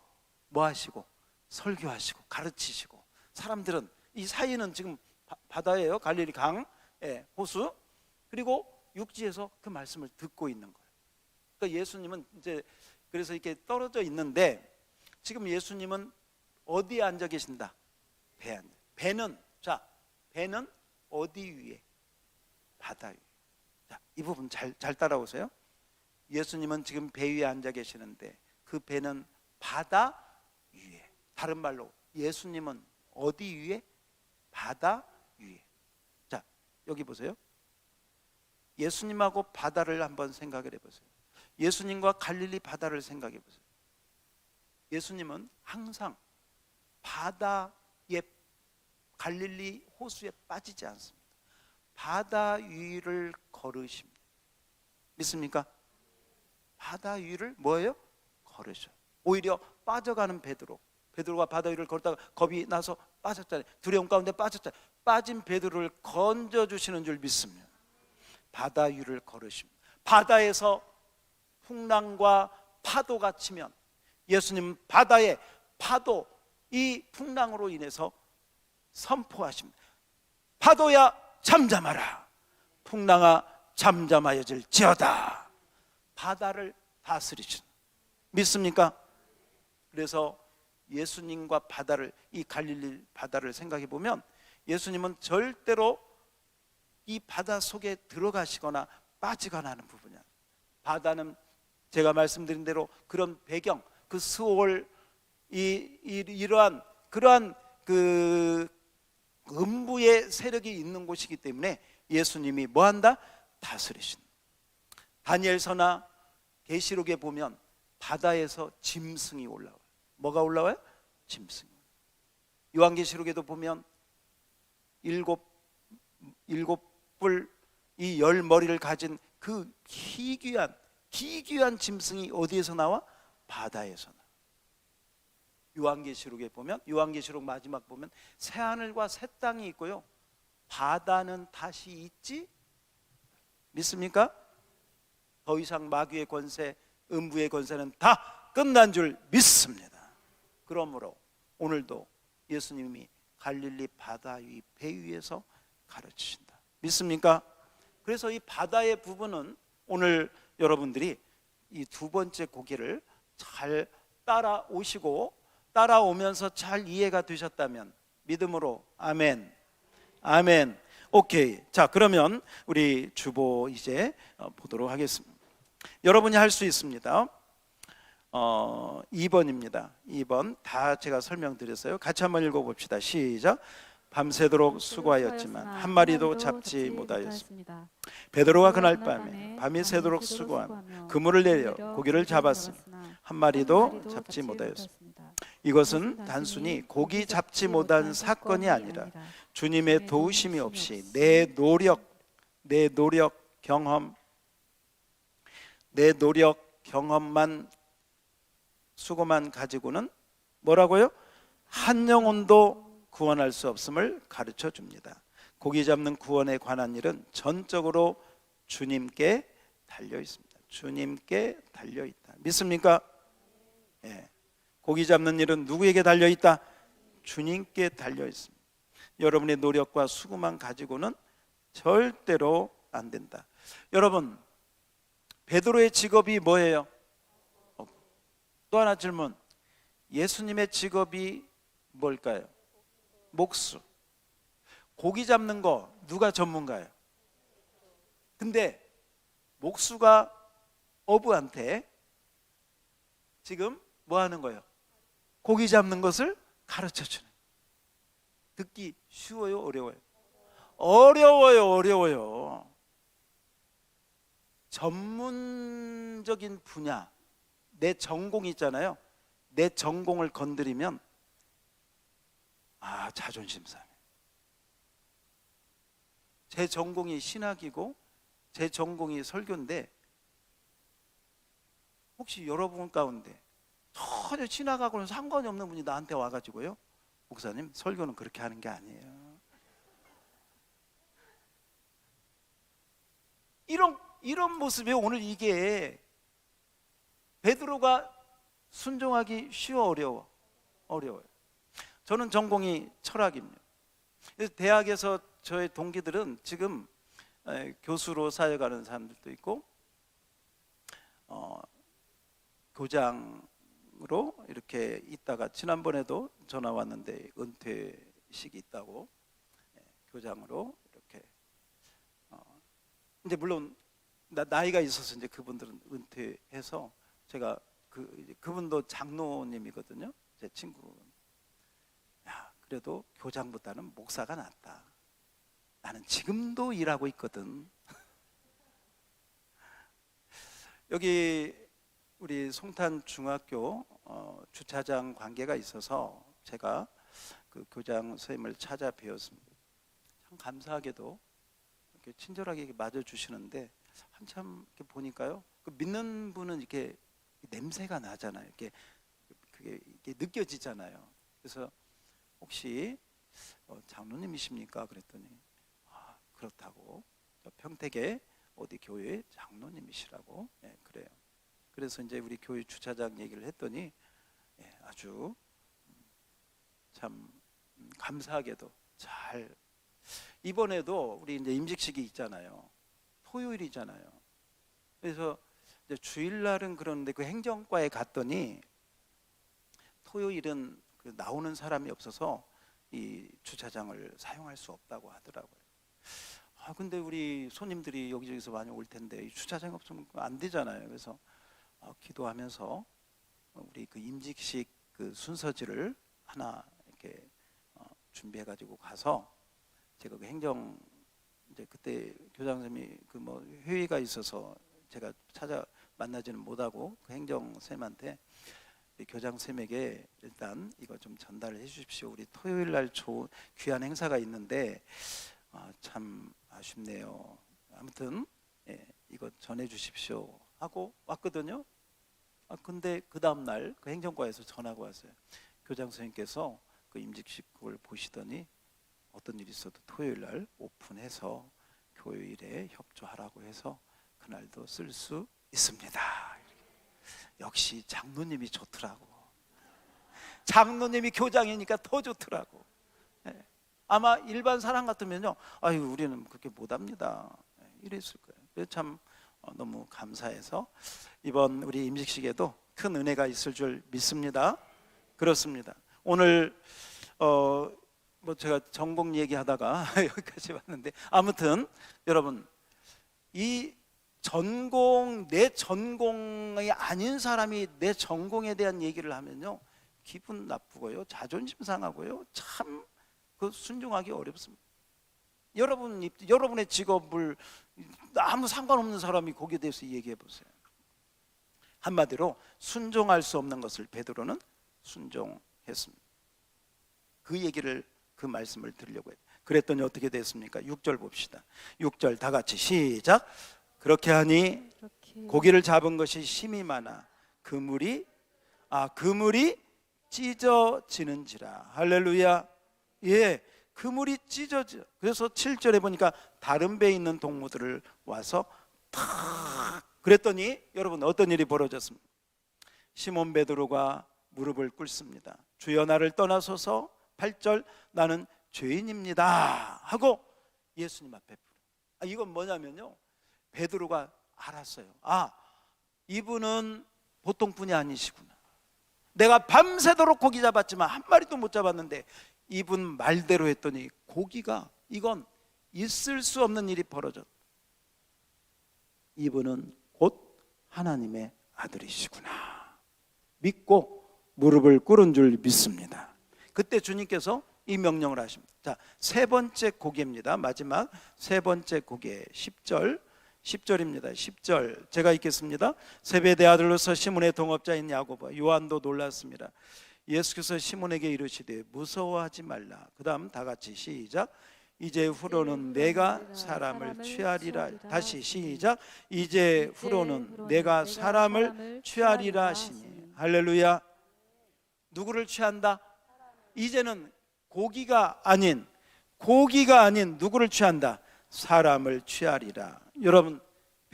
[SPEAKER 1] 뭐 하시고 설교하시고 가르치시고, 사람들은 이 사이는 지금 바다예요. 갈릴리 강, 호수. 그리고 육지에서 그 말씀을 듣고 있는 거예요. 그러니까 예수님은 이제 그래서 이렇게 떨어져 있는데, 지금 예수님은 어디에 앉아 계신다? 배 안에. 배는 어디 위에? 바다 위에. 자, 이 부분 잘 따라오세요. 예수님은 지금 배 위에 앉아 계시는데 그 배는 바다 위에. 다른 말로 예수님은 어디 위에? 바다 위에. 자, 여기 보세요. 예수님하고 바다를 한번 생각을 해보세요. 예수님과 갈릴리 바다를 생각해 보세요. 예수님은 항상 바다에, 갈릴리 호수에 빠지지 않습니다. 바다 위를 걸으십니다. 믿습니까? 바다 위를 뭐예요? 걸으셔요. 오히려 빠져가는 베드로가 바다 위를 걸다가 겁이 나서 빠졌잖아요. 두려움 가운데 빠졌잖아요. 빠진 베드로를 건져주시는 줄 믿습니다. 바다 위를 걸으십니다. 바다에서 풍랑과 파도가 치면 예수님은 바다의 파도, 이 풍랑으로 인해서 선포하십니다. 파도야 잠잠하라, 풍랑아 잠잠하여질지어다. 바다를 다스리시는, 믿습니까? 그래서 예수님과 바다를, 이 갈릴리 바다를 생각해 보면 예수님은 절대로 이 바다 속에 들어가시거나 빠지거나 하는 부분이야. 바다는 제가 말씀드린 대로 그런 배경, 그 스올, 이러한 그러한 그 음부의 세력이 있는 곳이기 때문에 예수님이 뭐한다? 다스리신다. 다니엘서나 계시록에 보면 바다에서 짐승이 올라와요. 뭐가 올라와요? 짐승이. 요한계시록에도 보면 일곱 뿔, 이 열 머리를 가진 그 기귀한 짐승이 어디에서 나와? 바다에서 나와. 요한계시록에 보면, 요한계시록 마지막 보면 새 하늘과 새 땅이 있고요, 바다는 다시 있지? 믿습니까? 더 이상 마귀의 권세, 음부의 권세는 다 끝난 줄 믿습니다. 그러므로 오늘도 예수님이 갈릴리 바다 위, 배 위에서 가르치신다. 믿습니까? 그래서 이 바다의 부분은 오늘 여러분들이 이 두 번째 고개를 잘 따라오면서 잘 이해가 되셨다면 믿음으로 아멘, 아멘. 오케이. 자, 그러면 우리 주보 이제 보도록 하겠습니다. 여러분이 할 수 있습니다. 2번입니다. 2번 다 제가 설명드렸어요. 같이 한번 읽어봅시다. 시작. 밤새도록 수고하였지만 한 마리도 잡지 못하였습니다. 베드로가 그날 밤이 새도록 수고하며 그물을 내려 고기를 잡았으나 한 마리도 잡지 못하였습니다. 이것은 단순히 고기 잡지 못한 사건이 아니라 주님의 도우심이 없이 내 노력 경험만 수고만 가지고는 뭐라고요? 한 영혼도 구원할 수 없음을 가르쳐 줍니다. 고기 잡는 구원에 관한 일은 전적으로 주님께 달려 있습니다. 주님께 달려 있다. 믿습니까? 예. 고기 잡는 일은 누구에게 달려 있다? 주님께 달려 있습니다. 여러분의 노력과 수고만 가지고는 절대로 안 된다. 여러분, 베드로의 직업이 뭐예요? 또 하나 질문. 예수님의 직업이 뭘까요? 목수. 고기 잡는 거 누가 전문가예요? 근데 목수가 어부한테 지금 뭐 하는 거예요? 고기 잡는 것을 가르쳐 주는. 듣기 쉬워요? 어려워요? 어려워요. 전문적인 분야, 내 전공이 있잖아요. 내 전공을 건드리면 자존심 상해. 제 전공이 신학이고 제 전공이 설교인데, 혹시 여러분 가운데 전혀 신학하고는 상관이 없는 분이 나한테 와가지고요, 목사님 설교는 그렇게 하는 게 아니에요, 이런 모습이 오늘 이게 베드로가 순종하기 쉬워 어려워요. 저는 전공이 철학입니다. 그래서 대학에서 저의 동기들은 지금 교수로 사역하는 사람들도 있고 교장으로 이렇게 있다가 지난번에도 전화 왔는데 은퇴식이 있다고 교장으로 이렇게 이제 물론 나이가 있어서 이제 그분들은 은퇴해서 제가 그분도 장로님이거든요. 제 친구. 야, 그래도 교장보다는 목사가 낫다. 나는 지금도 일하고 있거든. 여기 우리 송탄 중학교 주차장 관계가 있어서 제가 그 교장 선생님을 찾아 뵈었습니다. 참 감사하게도 이렇게 친절하게 맞아 주시는데 한참 이렇게 보니까요, 그 믿는 분은 이렇게 냄새가 나잖아요. 그게 느껴지잖아요. 그래서 혹시 장로님이십니까? 그랬더니 그렇다고 평택에 어디 교회 장로님이시라고 그래요. 그래서 이제 우리 교회 주차장 얘기를 했더니 아주 참 감사하게도 잘 이번에도 우리 이제 임직식이 있잖아요. 토요일이잖아요. 그래서 이제 주일날은 그러는데 그 행정과에 갔더니 토요일은 그 나오는 사람이 없어서 이 주차장을 사용할 수 없다고 하더라고요. 근데 우리 손님들이 여기저기서 많이 올 텐데 이 주차장이 없으면 안 되잖아요. 그래서 기도하면서 우리 그 임직식 그 순서지를 하나 이렇게 준비해 가지고 가서 제가 그 행정 이제 그때 교장 선생님이 그 뭐 회의가 있어서 제가 찾아 만나지는 못하고 그 행정 선생님한테 교장 선생님에게 일단 이거 좀 전달을 해 주십시오. 우리 토요일 날 귀한 행사가 있는데 참 아쉽네요. 아무튼 이거 전해 주십시오 하고 왔거든요. 근데 그 다음 날 그 행정과에서 전화가 왔어요. 교장 선생님께서 그 임직식 그걸 보시더니 어떤 일이 있어도 토요일 날 오픈해서 교일에 협조하라고 해서 그날도 쓸 수 있습니다. 역시 장로님이 좋더라고. 장로님이 교장이니까 더 좋더라고. 아마 일반 사람 같으면요, 아유 우리는 그렇게 못합니다. 이랬을 거예요. 그래서 참 너무 감사해서 이번 우리 임직식에도 큰 은혜가 있을 줄 믿습니다. 그렇습니다. 오늘 뭐 제가 전공 얘기하다가 여기까지 왔는데 아무튼 여러분 이 내 전공이 아닌 사람이 내 전공에 대한 얘기를 하면요 기분 나쁘고요 자존심 상하고요 참 그 순종하기 어렵습니다. 여러분의 직업을 아무 상관없는 사람이 거기에 대해서 얘기해 보세요. 한마디로 순종할 수 없는 것을 베드로는 순종했습니다. 그 말씀을 드리려고 해요. 그랬더니 어떻게 됐습니까? 6절 봅시다. 6절 다 같이 시작. 그렇게 하니 고기를 잡은 것이 심이 많아 그물이 찢어지는지라. 할렐루야. 예, 그물이 찢어져. 그래서 7절에 보니까 다른 배에 있는 동무들을 와서 탁 그랬더니 여러분 어떤 일이 벌어졌습니까? 시몬 베드로가 무릎을 꿇습니다. 주여 나를 떠나소서. 8절 나는 죄인입니다 하고 예수님 앞에 부르. 이건 뭐냐면요 베드로가 알았어요. 이분은 보통 분이 아니시구나. 내가 밤새도록 고기 잡았지만 한 마리도 못 잡았는데 이분 말대로 했더니 고기가 이건 있을 수 없는 일이 벌어졌다. 이분은 곧 하나님의 아들이시구나 믿고 무릎을 꿇은 줄 믿습니다. 그때 주님께서 이 명령을 하십니다. 자, 세 번째 고개입니다. 마지막 세 번째 고개 10절입니다. 10절 제가 읽겠습니다. 세베대 아들로서 시몬의 동업자인 야고보 요한도 놀랐습니다. 예수께서 시몬에게 이르시되 무서워하지 말라. 그 다음 다 같이 시작. 이제 후로는 내가 사람을 취하리라. 다시 시작. 이제 후로는 내가 사람을 취하리라 하시니. 할렐루야. 누구를 취한다? 이제는 고기가 아닌 누구를 취한다? 사람을 취하리라. 여러분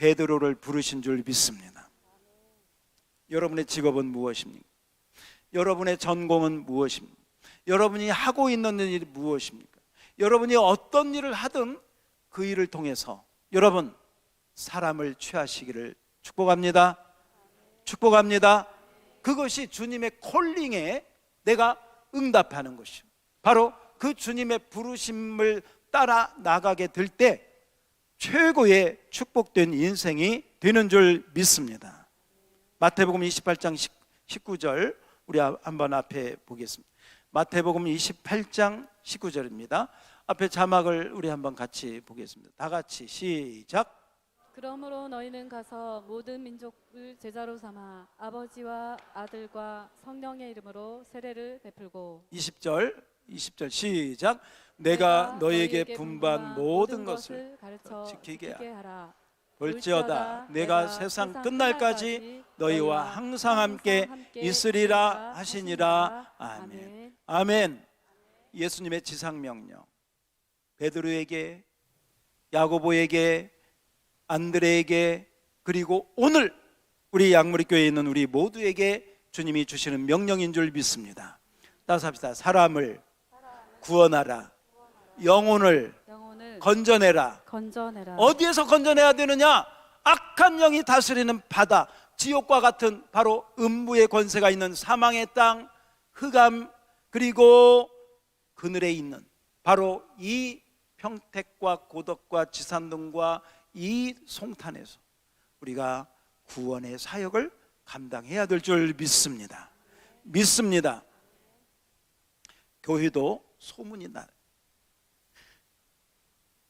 [SPEAKER 1] 베드로를 부르신 줄 믿습니다. 여러분의 직업은 무엇입니까? 여러분의 전공은 무엇입니까? 여러분이 하고 있는 일이 무엇입니까? 여러분이 어떤 일을 하든 그 일을 통해서 여러분 사람을 취하시기를 축복합니다. 축복합니다. 그것이 주님의 콜링에 내가 응답하는 것이요, 바로 그 주님의 부르심을 따라 나가게 될 때 최고의 축복된 인생이 되는 줄 믿습니다. 마태복음 28장 19절 우리 한번 앞에 보겠습니다. 마태복음 28장 19절입니다. 앞에 자막을 우리 한번 같이 보겠습니다. 다 같이 시작.
[SPEAKER 2] 그러므로 너희는 가서 모든 민족을 제자로 삼아 아버지와 아들과 성령의 이름으로 세례를 베풀고
[SPEAKER 1] 20절 시작. 내가 너희에게 분반 모든 것을
[SPEAKER 2] 가르쳐
[SPEAKER 1] 지키게
[SPEAKER 2] 하라.
[SPEAKER 1] 볼지어다 내가 세상 끝날까지 너희와 항상 함께 있으리라 하시니라. 아멘. 아멘. 예수님의 지상명령, 베드로에게, 야고보에게, 안드레에게, 그리고 오늘 우리 양무리교회에 있는 우리 모두에게 주님이 주시는 명령인 줄 믿습니다. 따라서 합시다. 사람을 구원하라. 영혼을 건져내라. 어디에서 건져내야 되느냐? 악한 영이 다스리는 바다, 지옥과 같은 바로 음부의 권세가 있는 사망의 땅, 흑암, 그리고 그늘에 있는 바로 이 평택과 고덕과 지산동과 이 송탄에서 우리가 구원의 사역을 감당해야 될 줄 믿습니다. 믿습니다. 교회도 소문이 나요.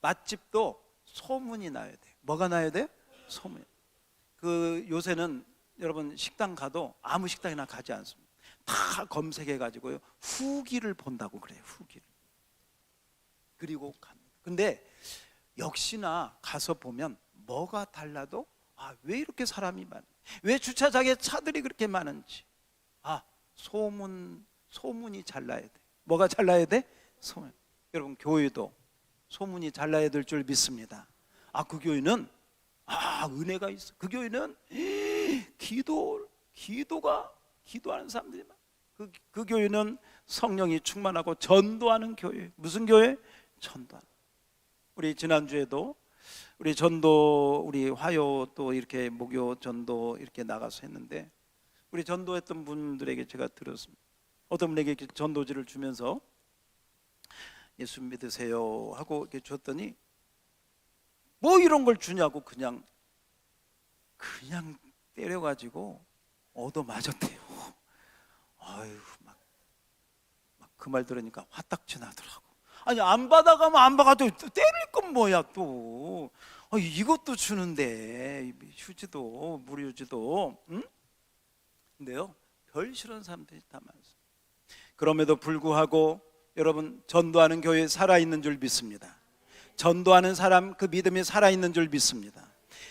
[SPEAKER 1] 맛집도 소문이 나야 돼. 뭐가 나야 돼? 소문. 요새는 여러분 식당 가도 아무 식당이나 가지 않습니다. 다 검색해 가지고요 후기를 본다고 그래요. 후기를. 그리고 갑니다. 근데 역시나 가서 보면 뭐가 달라도 왜 이렇게 사람이 많은지, 왜 주차장에 차들이 그렇게 많은지, 소문이 잘 나야 돼. 뭐가 잘 나야 돼? 소문. 여러분 교회도 소문이 잘 나야 될 줄 믿습니다. 그 교회는 은혜가 있어. 그 교회는 기도하는 사람들이 많아. 그 교회는 성령이 충만하고 전도하는 교회. 무슨 교회? 전도하는. 우리 지난주에도 우리 전도, 우리 화요 또 이렇게 목요 전도 이렇게 나가서 했는데, 우리 전도했던 분들에게 제가 들었습니다. 어떤 분에게 이렇게 전도지를 주면서 예수 믿으세요 하고 이렇게 줬더니 뭐 이런 걸 주냐고 그냥 때려가지고 얻어맞았대요. 아유, 막 그 말 들으니까 화딱지 나더라고. 아니 안 받아가면 안 받아도 때릴 건 뭐야 또. 이것도 주는데 휴지도 무료지도. 응? 근데요 별 싫은 사람들이 다 많습니다. 그럼에도 불구하고 여러분 전도하는 교회 살아있는 줄 믿습니다. 전도하는 사람 그 믿음이 살아있는 줄 믿습니다.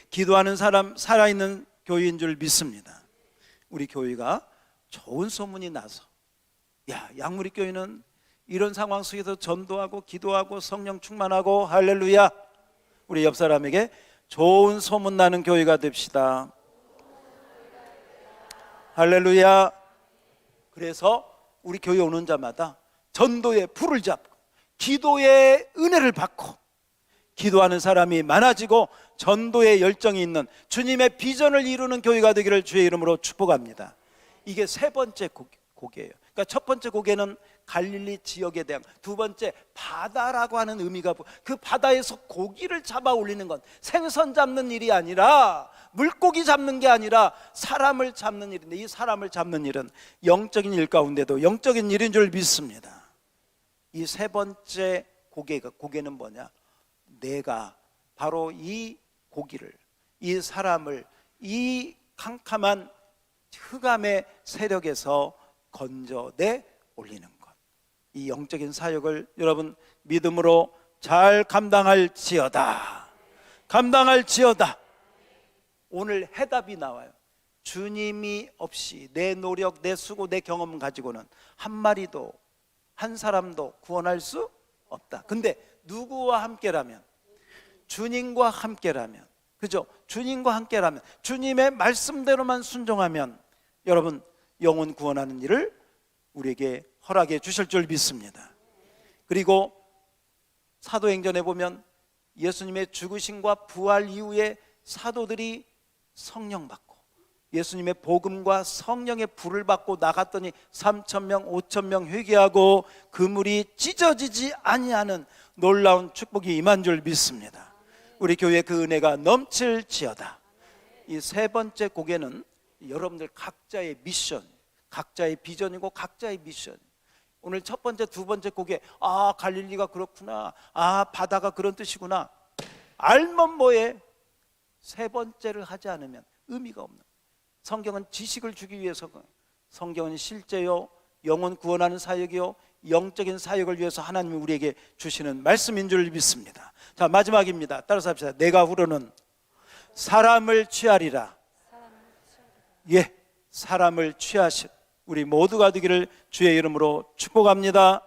[SPEAKER 1] 기도하는 사람 살아있는 교회인 줄 믿습니다. 우리 교회가 좋은 소문이 나서 양무리교회는 이런 상황 속에서 전도하고 기도하고 성령 충만하고 할렐루야. 우리 옆 사람에게 좋은 소문 나는 교회가 됩시다. 할렐루야. 그래서 우리 교회 오는 자마다 전도의 불을 잡고 기도의 은혜를 받고 기도하는 사람이 많아지고 전도의 열정이 있는 주님의 비전을 이루는 교회가 되기를 주의 이름으로 축복합니다. 이게 세 번째 고개예요. 그러니까 첫 번째 고개는 갈릴리 지역에 대한, 두 번째 바다라고 하는 의미가, 그 바다에서 고기를 잡아 올리는 건 생선 잡는 일이 아니라, 물고기 잡는 게 아니라 사람을 잡는 일인데, 이 사람을 잡는 일은 영적인 일 가운데도 영적인 일인 줄 믿습니다. 이 세 번째 고개는 뭐냐? 내가 바로 이 고기를, 이 사람을 이 캄캄한 흑암의 세력에서 건져내 올리는 것. 이 영적인 사역을 여러분 믿음으로 잘 감당할지어다. 오늘 해답이 나와요. 주님이 없이 내 노력, 내 수고, 내 경험 가지고는 한 마리도, 한 사람도 구원할 수 없다. 근데 누구와 함께라면? 주님과 함께라면, 그죠? 주님과 함께라면, 주님의 말씀대로만 순종하면 여러분 영혼 구원하는 일을 우리에게 허락해 주실 줄 믿습니다. 그리고 사도행전에 보면 예수님의 죽으심과 부활 이후에 사도들이 성령 받고 예수님의 복음과 성령의 불을 받고 나갔더니 3,000명 5,000명 회개하고 그물이 찢어지지 아니하는 놀라운 축복이 임한 줄 믿습니다. 우리 교회 그 은혜가 넘칠지어다. 이 세 번째 곡에는 여러분들 각자의 미션, 각자의 비전이고 각자의 미션. 오늘 첫 번째, 두 번째 곡에 갈릴리가 그렇구나, 바다가 그런 뜻이구나, 알면 뭐해? 세 번째를 하지 않으면 의미가 없는. 성경은 지식을 주기 위해서, 성경은 실제요 영혼 구원하는 사역이요 영적인 사역을 위해서 하나님이 우리에게 주시는 말씀인 줄 믿습니다. 자, 마지막입니다. 따라서 합시다. 내가 후로는 사람을 취하리라. 예, 사람을 취하실 우리 모두가 되기를 주의 이름으로 축복합니다.